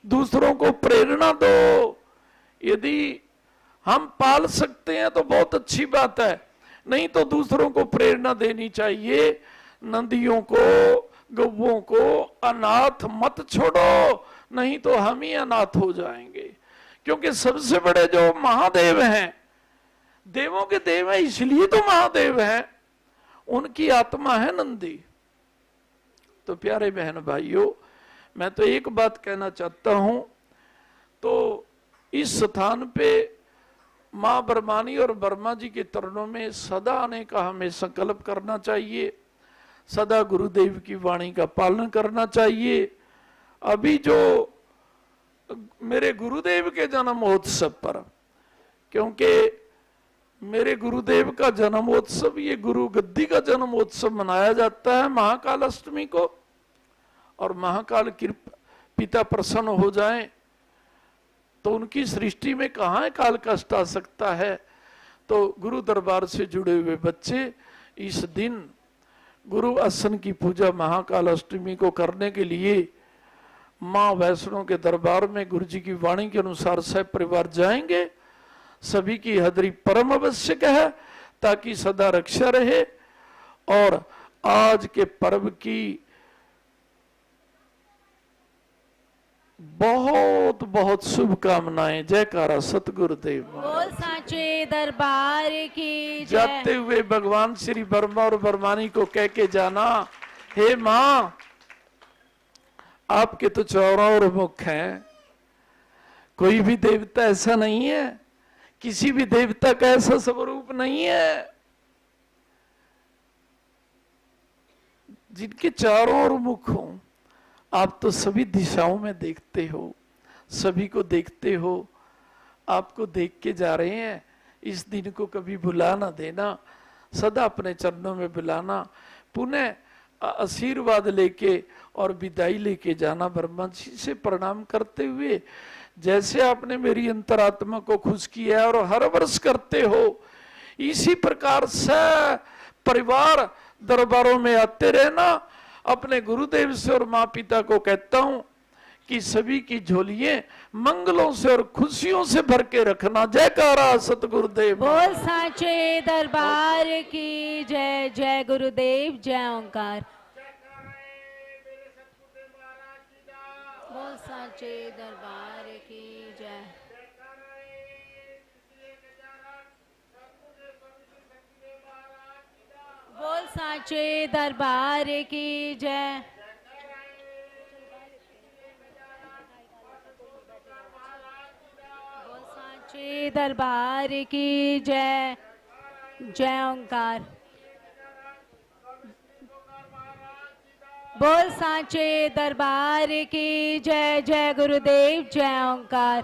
दूसरों को प्रेरणा दो। यदि हम पाल सकते हैं तो बहुत अच्छी बात है, नहीं तो दूसरों को प्रेरणा देनी चाहिए। नंदियों को, गौओं को अनाथ मत छोड़ो, नहीं तो हम ही अनाथ हो जाएंगे। क्योंकि सबसे बड़े जो महादेव हैं, देवों के देव हैं इसलिए तो महादेव हैं, उनकी आत्मा है नंदी। तो प्यारे बहन भाइयों, मैं तो एक बात कहना चाहता हूं, तो इस स्थान पे मां ब्रह्मानी और ब्रह्मा जी के चरणों में सदा आने का हमें संकल्प करना चाहिए, सदा गुरुदेव की वाणी का पालन करना चाहिए। अभी जो मेरे गुरुदेव के जन्मोत्सव पर, क्योंकि मेरे गुरुदेव का जन्मोत्सव, ये गुरु गद्दी का जन्मोत्सव मनाया जाता है महाकाल अष्टमी को, और महाकाल कृपा पिता प्रसन्न हो जाएं तो उनकी सृष्टि में कहां काल कष्ट आ सकता है। तो गुरु दरबार से जुड़े हुए बच्चे इस दिन गुरु आसन की पूजा महाकाल अष्टमी को करने के लिए मां वैष्णो के दरबार में गुरु जी की वाणी के अनुसार सब परिवार जाएंगे। सभी की हाजिरी परम आवश्यक है ताकि सदा रक्षा रहे। और आज के पर्व की बहुत बहुत शुभकामनाएं। जयकारा सतगुरुदेव। बोल साचे दरबार की जय। जाते हुए भगवान श्री वर्मा और वर्मानी को कह के जाना, हे मां, आपके तो 4 मुख हैं, कोई भी देवता ऐसा नहीं है, किसी भी देवता का ऐसा स्वरूप नहीं है जिनके 4 मुख हों। आप तो सभी दिशाओं में देखते हो, सभी को देखते हो, आपको देख के जा रहे हैं। इस दिन को कभी भुला ना देना, सदा अपने चरणों में बुलाना, पुनः आशीर्वाद लेके और विदाई लेके जाना। ब्रह्मा जी से प्रणाम करते हुए, जैसे आपने मेरी अंतरात्मा को खुश किया और हर वर्ष करते हो, इसी प्रकार से परिवार दरबारों में आते रहना। अपने गुरुदेव से और माँ पिता को कहता हूं कि सभी की झोलियां मंगलों से और खुशियों से भर के रखना। जयकारा सतगुरुदेव। बोल साचे दरबार की जय। जय गुरुदेव, जय ओंकार। बोल साचे दरबार की जय। बोल साचे दरबार की जय। बोल साचे दरबार की जय। जय ओंकार। बोल साचे दरबार की जय। जय गुरुदेव, जय ओंकार।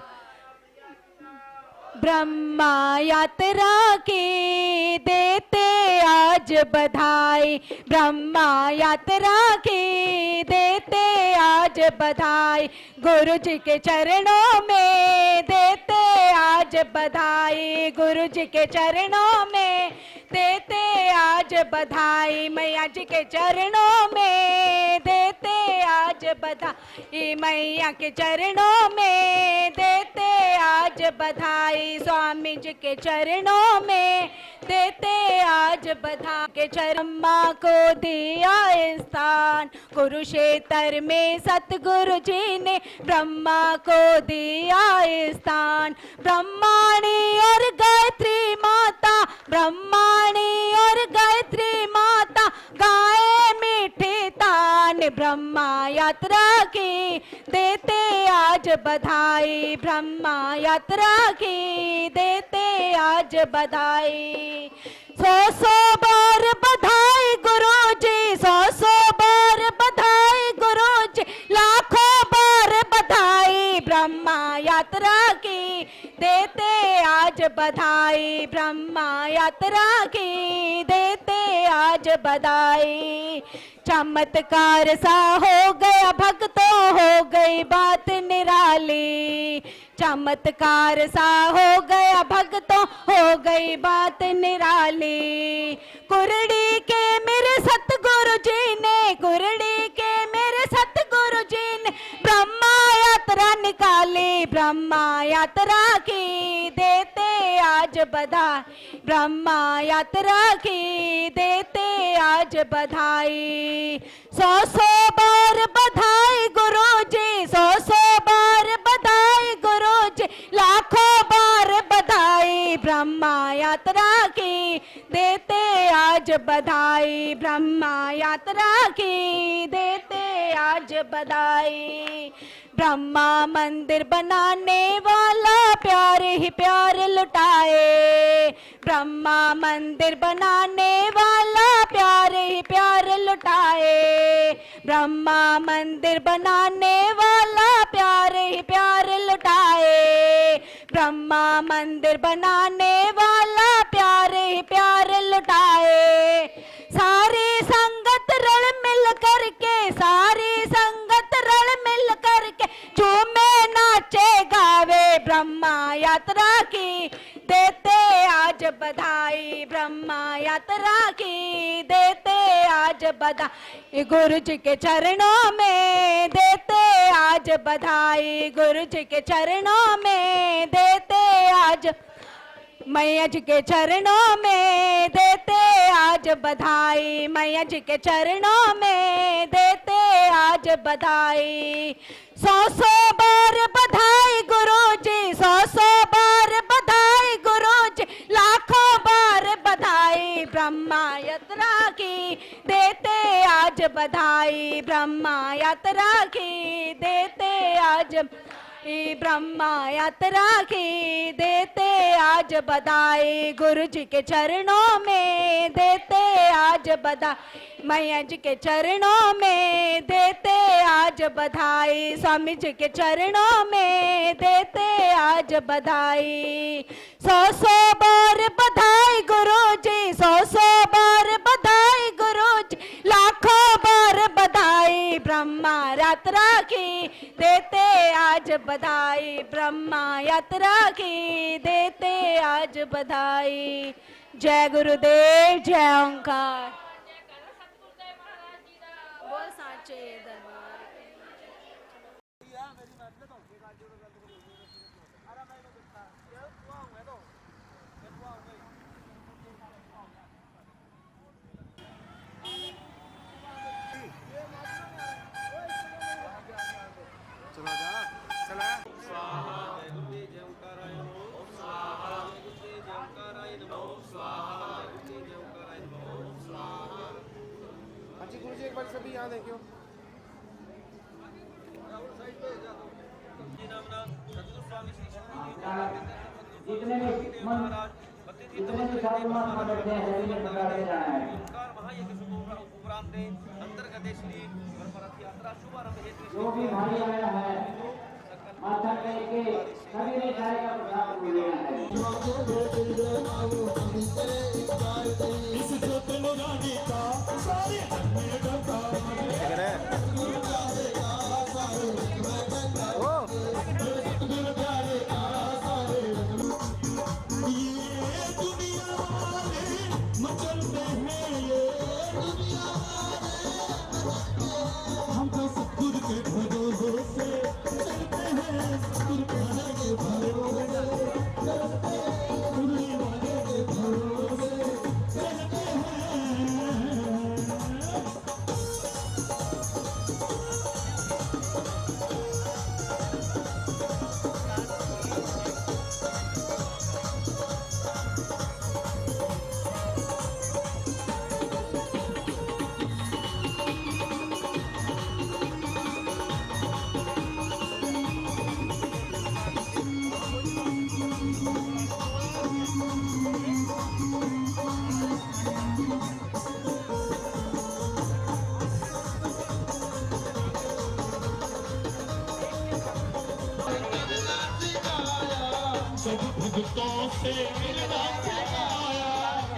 ब्रह्मा यात्रा की देते आज बधाई। ब्रह्मा यात्रा की देते आज बधाई। गुरु जी के चरणों में देते आज बधाई। गुरु जी के चरणों में देते आज बधाई। मैया जी के चरणों में देते आज बधाई। मैया के चरणों में देते आज बधाई। स्वामी जी के चरणों में देते आज बधाई। के ब्रह्मा को दिया स्थान कुरुक्षेत्र में सतगुरु जी ने ब्रह्मा को दिया स्थान। ब्रह्माणी और गायत्री माता, ब्रह्माणी और गायत्री माता गाए मीठे तान। ब्रह्मा यात्रा की देते आज बधाई। ब्रह्मा यात्रा की देते आज बधाई। 100 बार बधाई गुरु जी, 100 बार बधाई गुरु जी, लाखों बार बधाई। ब्रह्मा यात्रा की देते आज बधाई। ब्रह्मा यात्रा की देते आज बधाई। चमत्कार सा हो गया भक्तों, हो गई बात निराली। चमत्कार सा हो गया भक्तों, हो गई बात निराली। कुरड़ी के मेरे सतगुरु जी ने, कुरड़ी के मेरे सतगुरु जी ने ब्रह्मा यात्रा निकाली। ब्रह्मा यात्रा की देते आज बधाई। ब्रह्मा यात्रा की देते आज बधाई। 100 बार बधाई गुरु जी, 100 बार बधाई गुरु जी, लाखों बार बधाई। ब्रह्मा यात्रा की देते आज बधाई। ब्रह्मा यात्रा की देते आज बधाई। ब्रह्मा मंदिर बनाने वाला प्यार ही प्यार लुटाए। ब्रह्मा मंदिर बनाने वाला प्यार ही प्यार लुटाए। ब्रह्मा मंदिर बनाने वाला प्यार ही प्यार लुटाए। ब्रह्मा मंदिर बनाने वाला प्यार ही प्यार लुटाए। सारी संगत रल मिल करके, सारी संगत रल मिल करके झूमे नाचे गावे। ब्रह्मा यात्रा की देते आज बधाई। ब्रह्मा यात्रा की देते आज बधाई। गुरु जी के चरणों में देते आज बधाई। गुरु जी के चरणों में देते आज, मैया जी के चरणों में देते आज बधाई। मैया जी के चरणों में देते आज बधाई। 100 बार बधाई गुरु जी, 100 बार बधाई गुरु जी, लाखों बार बधाई। ब्रह्मा यात्रा की देते आज बधाई। ब्रह्मा यात्रा की देते आज ब्रह्मा यात्रा की देते आज बधाई, गुरु जी के चरणों में देते आज बधाई, मैया जी के चरणों में देते आज बधाई, स्वामी जी के चरणों में देते आज बधाई। 100 बार बधाई गुरु जी, 100 बार बधाई गुरु जी, लाखों बार बधाई, ब्रह्मा यात्रा की देते आज बधाई, ब्रह्मा यात्रा की देते आज बधाई। जय गुरुदेव, जय ओंकार। बोल साचे दरबार। एक बार सभी यहाँ देखियो। जितने भी साधु महात्मा बैठे हैं सभी ने पकड़ते जाना है। जो भी भाई आया है माथा टेक के सभी ने सारे का प्रसाद लेना है। सब भक्तों से मिलना सिखाया,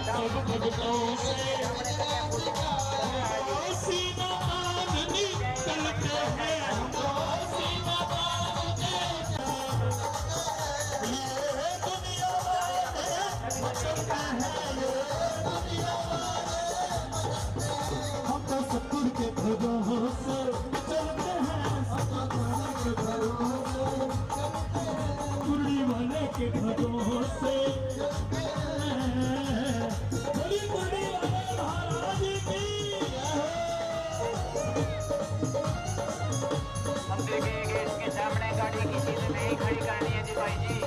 सब भक्तों से सीना आदमी चलते हैं सीना ये दुनिया वाले चलते हैं ये हम तो सतगुर के भजनों से चलते हैं के भजनों से बड़ी बड़ी महाराज की। हम देखेंगे इसके सामने गाड़ी किसी ने नहीं खड़ी करनी है जी भाई जी।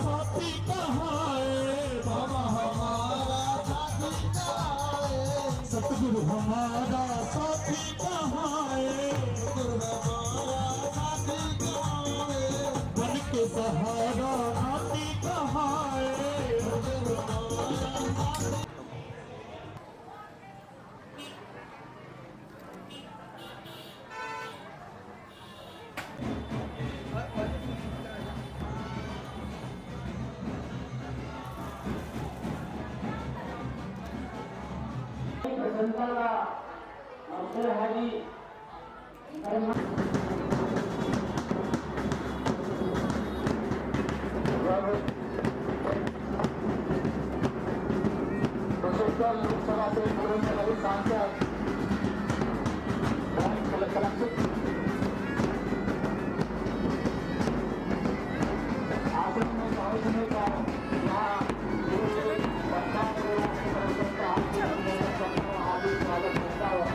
साथी कहाँ है बाबा हमारा साथी कहाँ है, सतगुरु हमारा साथी कहाँ है, सहारा आती कहाँ है। प्रसन्नता का अवसर है जी। लोकसभा से बोलने वाले सांसद आसन में पहुंचने का यहाँ हार्दिक स्वागत करता हूँ।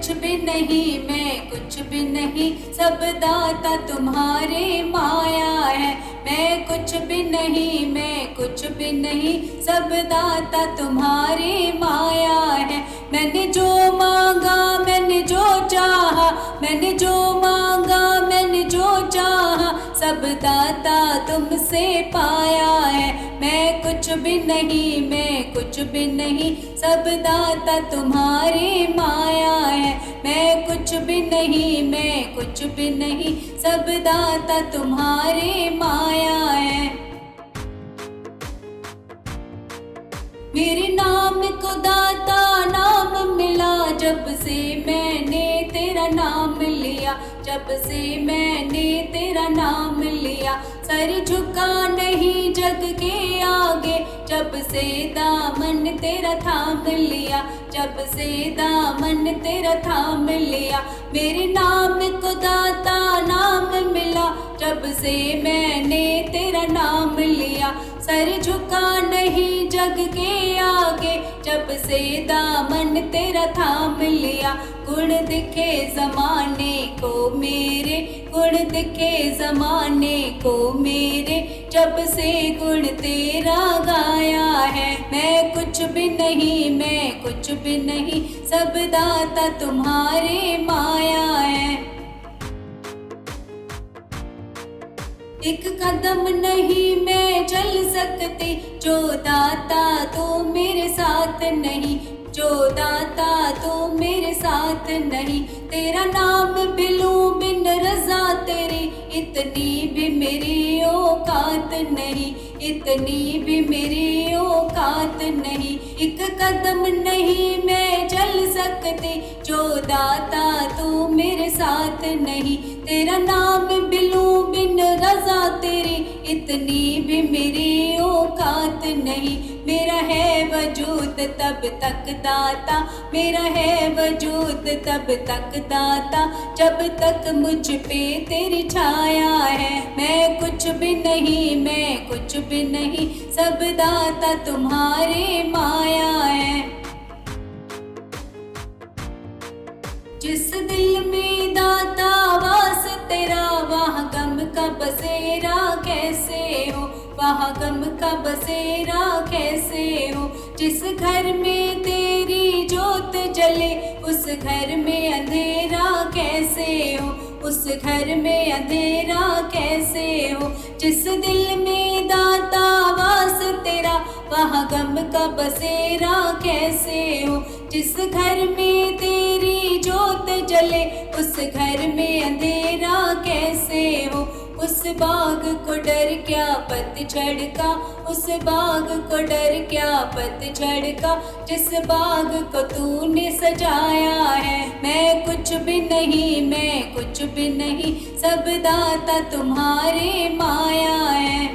कुछ भी नहीं, मैं कुछ भी नहीं, सब दाता तुम्हारे माया है। मैं कुछ भी नहीं, मैं कुछ भी नहीं, सब दाता तुम्हारे माया है। मैंने जो मांगा, मैंने जो चाहा, मैंने जो मांगा, मैंने जो चाहा, सब दाता तुमसे पाया है। मैं कुछ भी नहीं, मैं कुछ भी नहीं, सब दाता तुम्हारी माया है। मैं कुछ भी नहीं, मैं कुछ भी नहीं, सब दाता तुम्हारी माया है। मेरे नाम को दाता नाम मिला, जब से मैंने तेरा नाम लिया, जब से मैंने तेरा नाम लिया। सर झुका नहीं जग के आगे, जब से दामन तेरा थाम लिया, जब से दामन तेरा थाम लिया। मेरे नाम को दाता नाम मिला, जब से मैंने तेरा नाम लिया। सर झुका नहीं जग के आगे, जब से दामन तेरा थाम लिया। गुण दिखे जमाने को मेरे, गुण दिखे जमाने को मेरे, जब से गुण तेरा गाया है। मैं कुछ भी नहीं, मैं कुछ भी नहीं, सब दाता तुम्हारे माया है। एक कदम नहीं मैं चल सकती, जो दाता तो मेरे साथ नहीं, जो दाता तो मेरे साथ नहीं। तेरा नाम भी लूं बिन रज़ा तेरी, इतनी भी मेरी औकात नहीं, इतनी भी मेरी औकात नहीं। एक कदम नहीं मैं चल सकती, जो दाता तो मेरे साथ नहीं। तेरा नाम भी लूं बिन रज़ा तेरी, इतनी भी मेरी औकात नहीं। मेरा है वजूद तब तक दाता, मेरा है वजूद तब तक दाता, जब तक मुझ पे तेरी छाया है। मैं कुछ भी नहीं, मैं कुछ भी नहीं, सब दाता तुम्हारे माया है। जिस दिल में दाता वास तेरा, वहाँ गम का बसेरा कैसे हो, वहाँ गम का बसेरा कैसे हो। जिस घर में तेरी जोत जले, उस घर में अंधेरा कैसे हो, उस घर में अंधेरा कैसे हो। जिस दिल में दाता वास तेरा, वहाँ गम का बसेरा कैसे हो। जिस घर में तेरी जोत जले, उस घर में अंधेरा कैसे हो। उस बाग को डर क्या पतझड़ का, उस बाग को डर क्या पतझड़ का, जिस बाग को तूने सजाया है। मैं कुछ भी नहीं, मैं कुछ भी नहीं, सब दाता तुम्हारे माया है।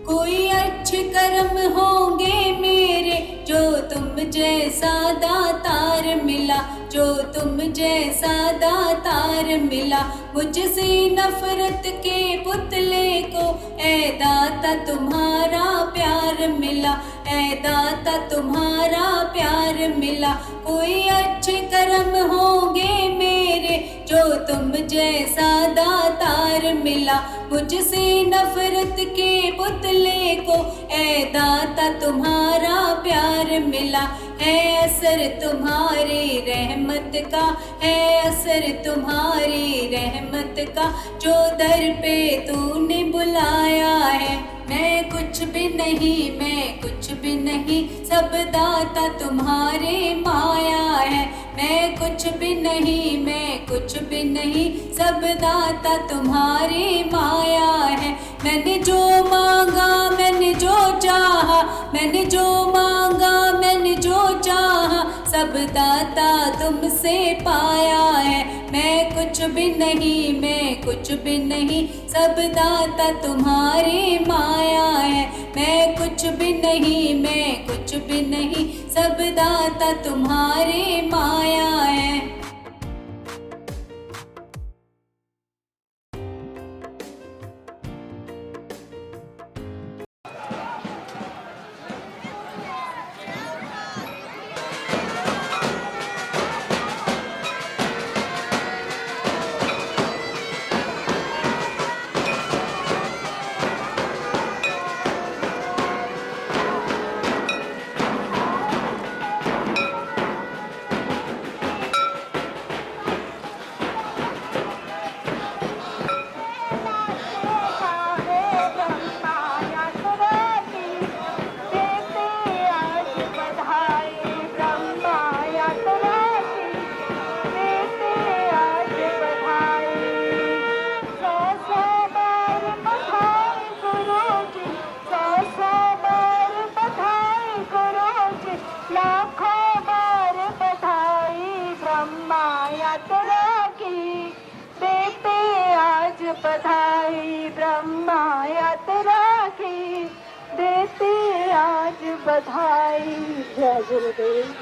कोई अच्छे कर्म होंगे मेरे, जो तुम जैसा दातार मिला, जो तुम जैसा दातार मिला। मुझसे नफरत के पुतले को ऐ दाता तुम्हारा प्यार मिला, ऐ दाता तुम्हारा प्यार मिला। कोई अच्छे कर्म होंगे मेरे, जो तुम जैसा दातार मिला। मुझसे नफरत के पुतले को ऐ दाता तुम्हारा प्यार मिला। है असर तुम्हारी रहमत का, है असर तुम्हारी रहमत का, जो दर पे तूने बुलाया है। मैं कुछ भी नहीं, मैं कुछ भी नहीं, सब दाता तुम्हारे माया है। मैं कुछ भी नहीं, मैं कुछ भी नहीं, सब दाता तुम्हारी माया है। मैंने जो मांगा, मैंने जो चाहा, मैंने जो मांगा, मैंने जो चाहा, सब दाता तुमसे पाया है। मैं कुछ भी नहीं, मैं कुछ भी नहीं, सब दाता तुम्हारी माया है। मैं कुछ भी नहीं, मैं कुछ भी नहीं, सब दाता तुम्हारी माया है। ब्रह्मा यात्रा की देते आज बधाई, ब्रह्मा यात्रा की देते आज बधाई। जय गुरुदेव।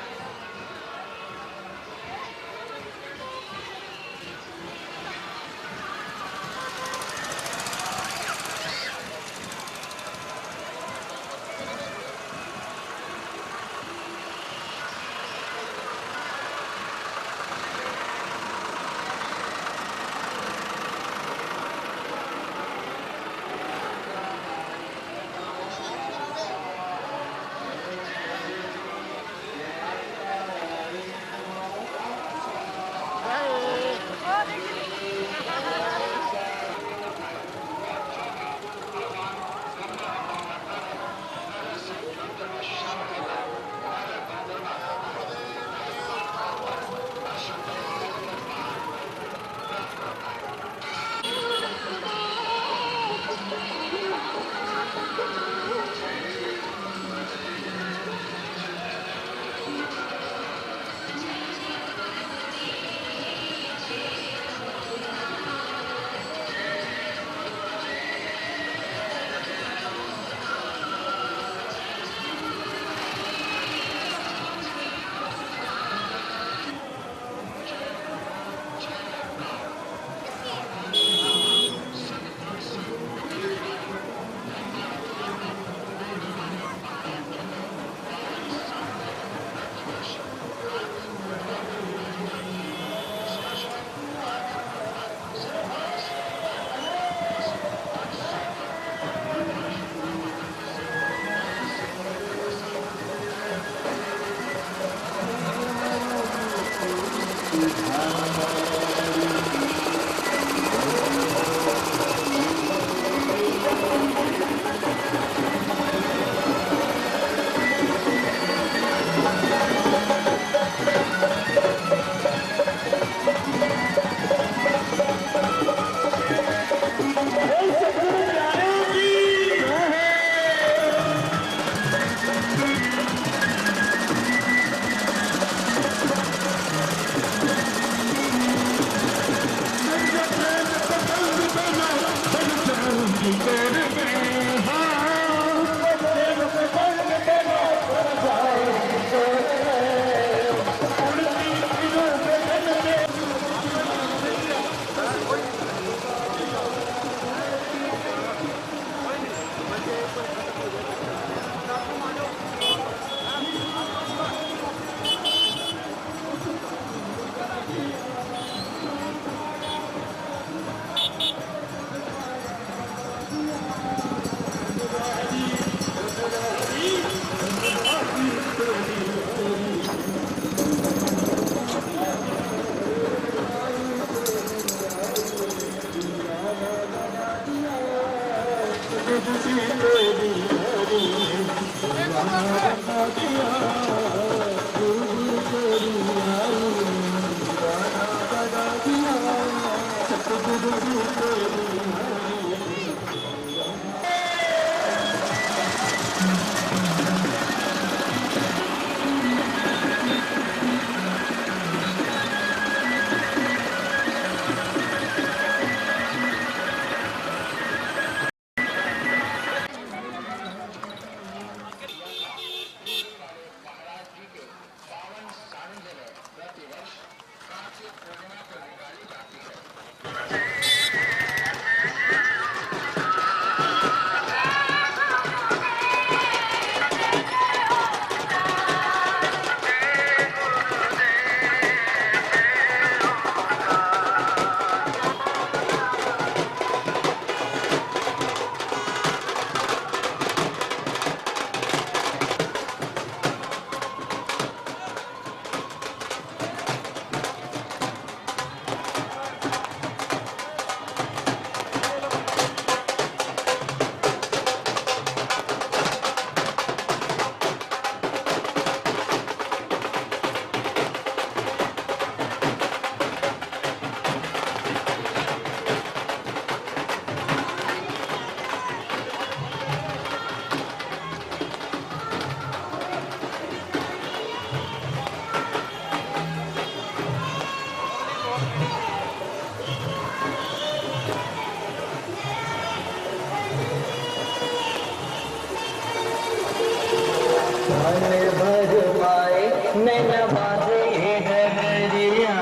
मन भर माए नैन बांधे डगरिया,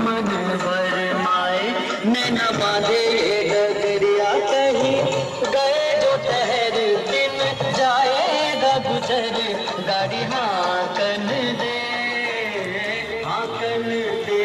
मन भर माए नैन बांधे डगरिया, कहीं गए जो ठहर दिन जाएगा गुजर, गाड़ी हाकन दे हाकन दे।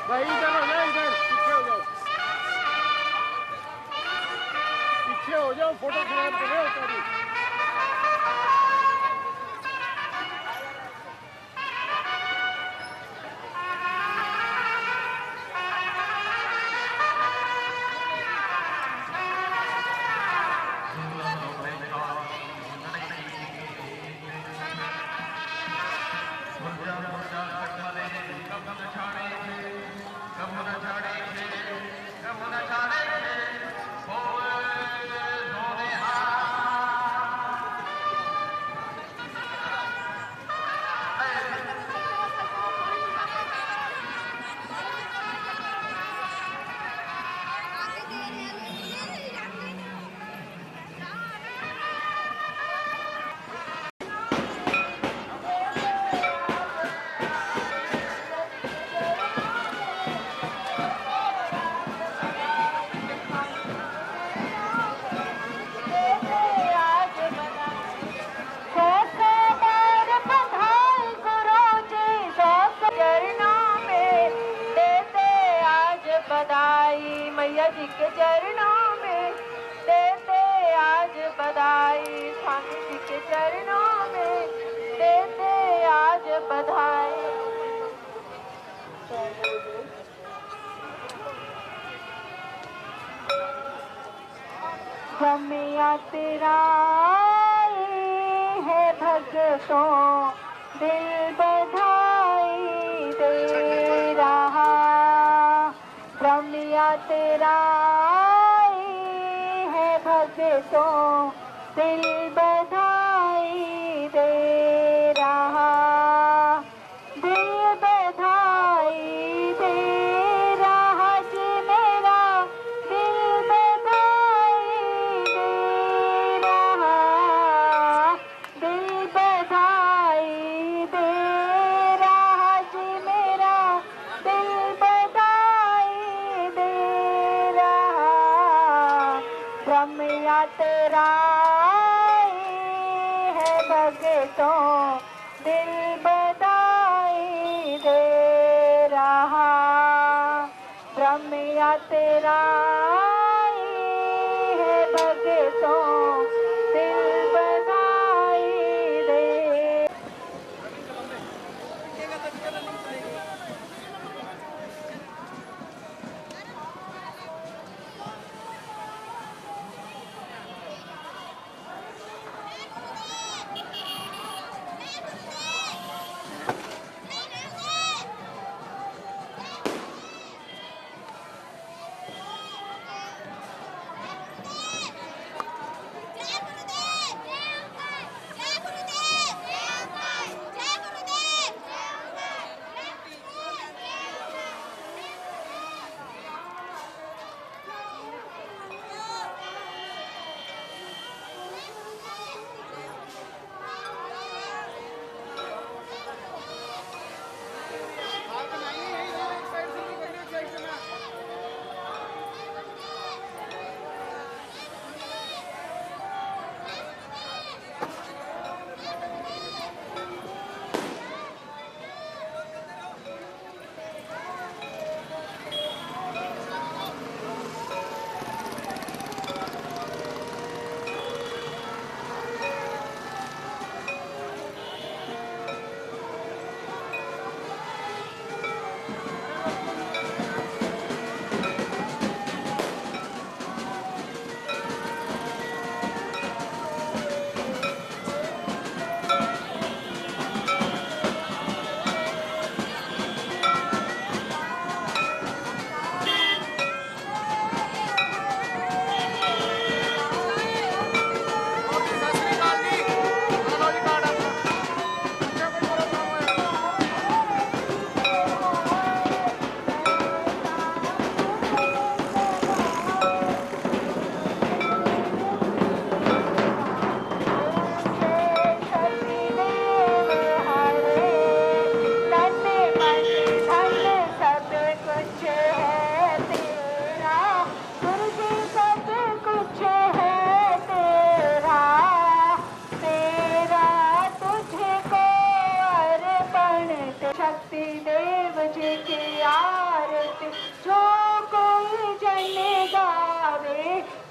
भाई इधर हो जाओ, इधर पीछे हो जाओ, फोटो खराब कर रहे हो तारी। मैया जी के चरणों में देते आज बधाई, स्वामी जी के चरणों में देते आज बधाई। रमिया तेरा है भक्तों दिल बधाई दे रहा, रमिया तेरा है भक्तों दिल बधाई दे रहा, दिल बधाई दे रहा जी मेरा, दिल बधाई दे रहा, दिल बधाई दे रहा जी मेरा, दिल बधाई दे रहा। रमिया तेरा है भक्तों दिल बधाई दे रहा, रमिया तेरा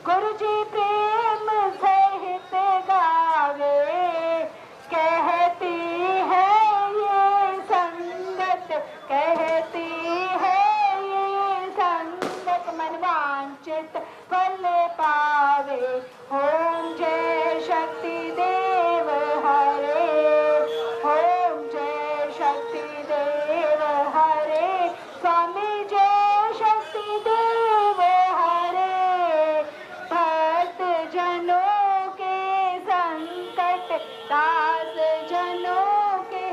गुरु जी प्रेम सहित गावे, कहती है ये संगत, कहती है ये संगत, मन वांछित फल पावे। ओम जय शक्ति देव हरे, ओम जय शक्ति देव हरे, स्वामी जय शक्ति देव हरे। भक्त जनों के संकट, दास जनों के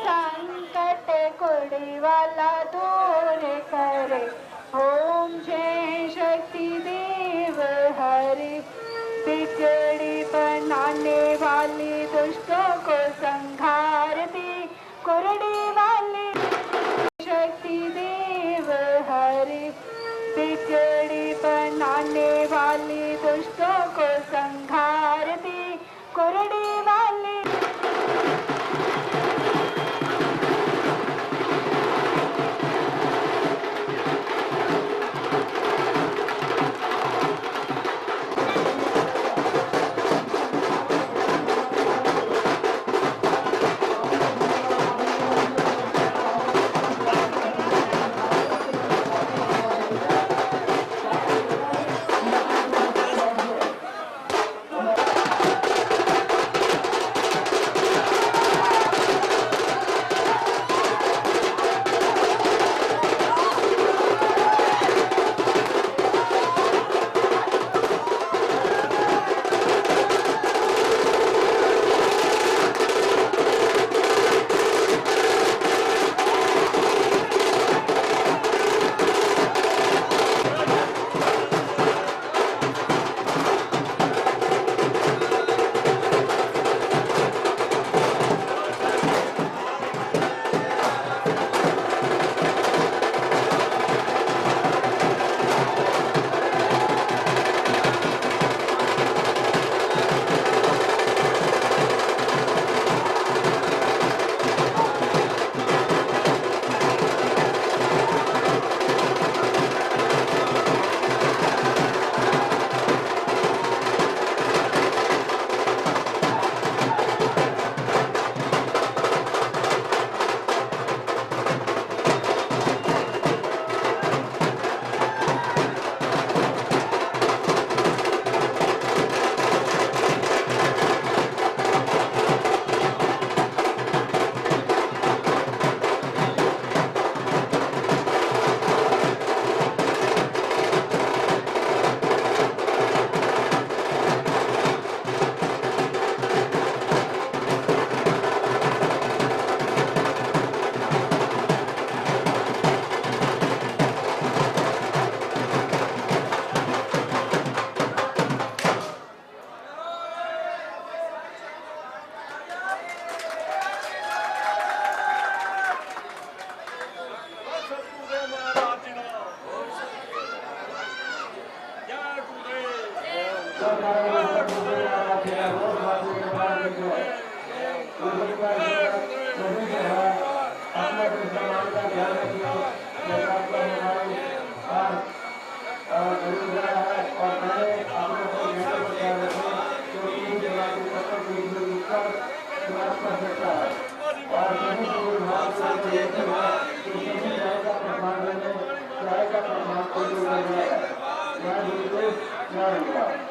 संकट, कुड़ी वाला दूर करे। ओम जय शक्ति देव हरे, बिगड़ी बनाने वाली दुष्टों को संहार दी, कुरड़ी वाली शक्ति देव हरे, बिगड़ी बनाने वाली दुष्टों को संहार दी, कुरड़ी वाली। Thank you.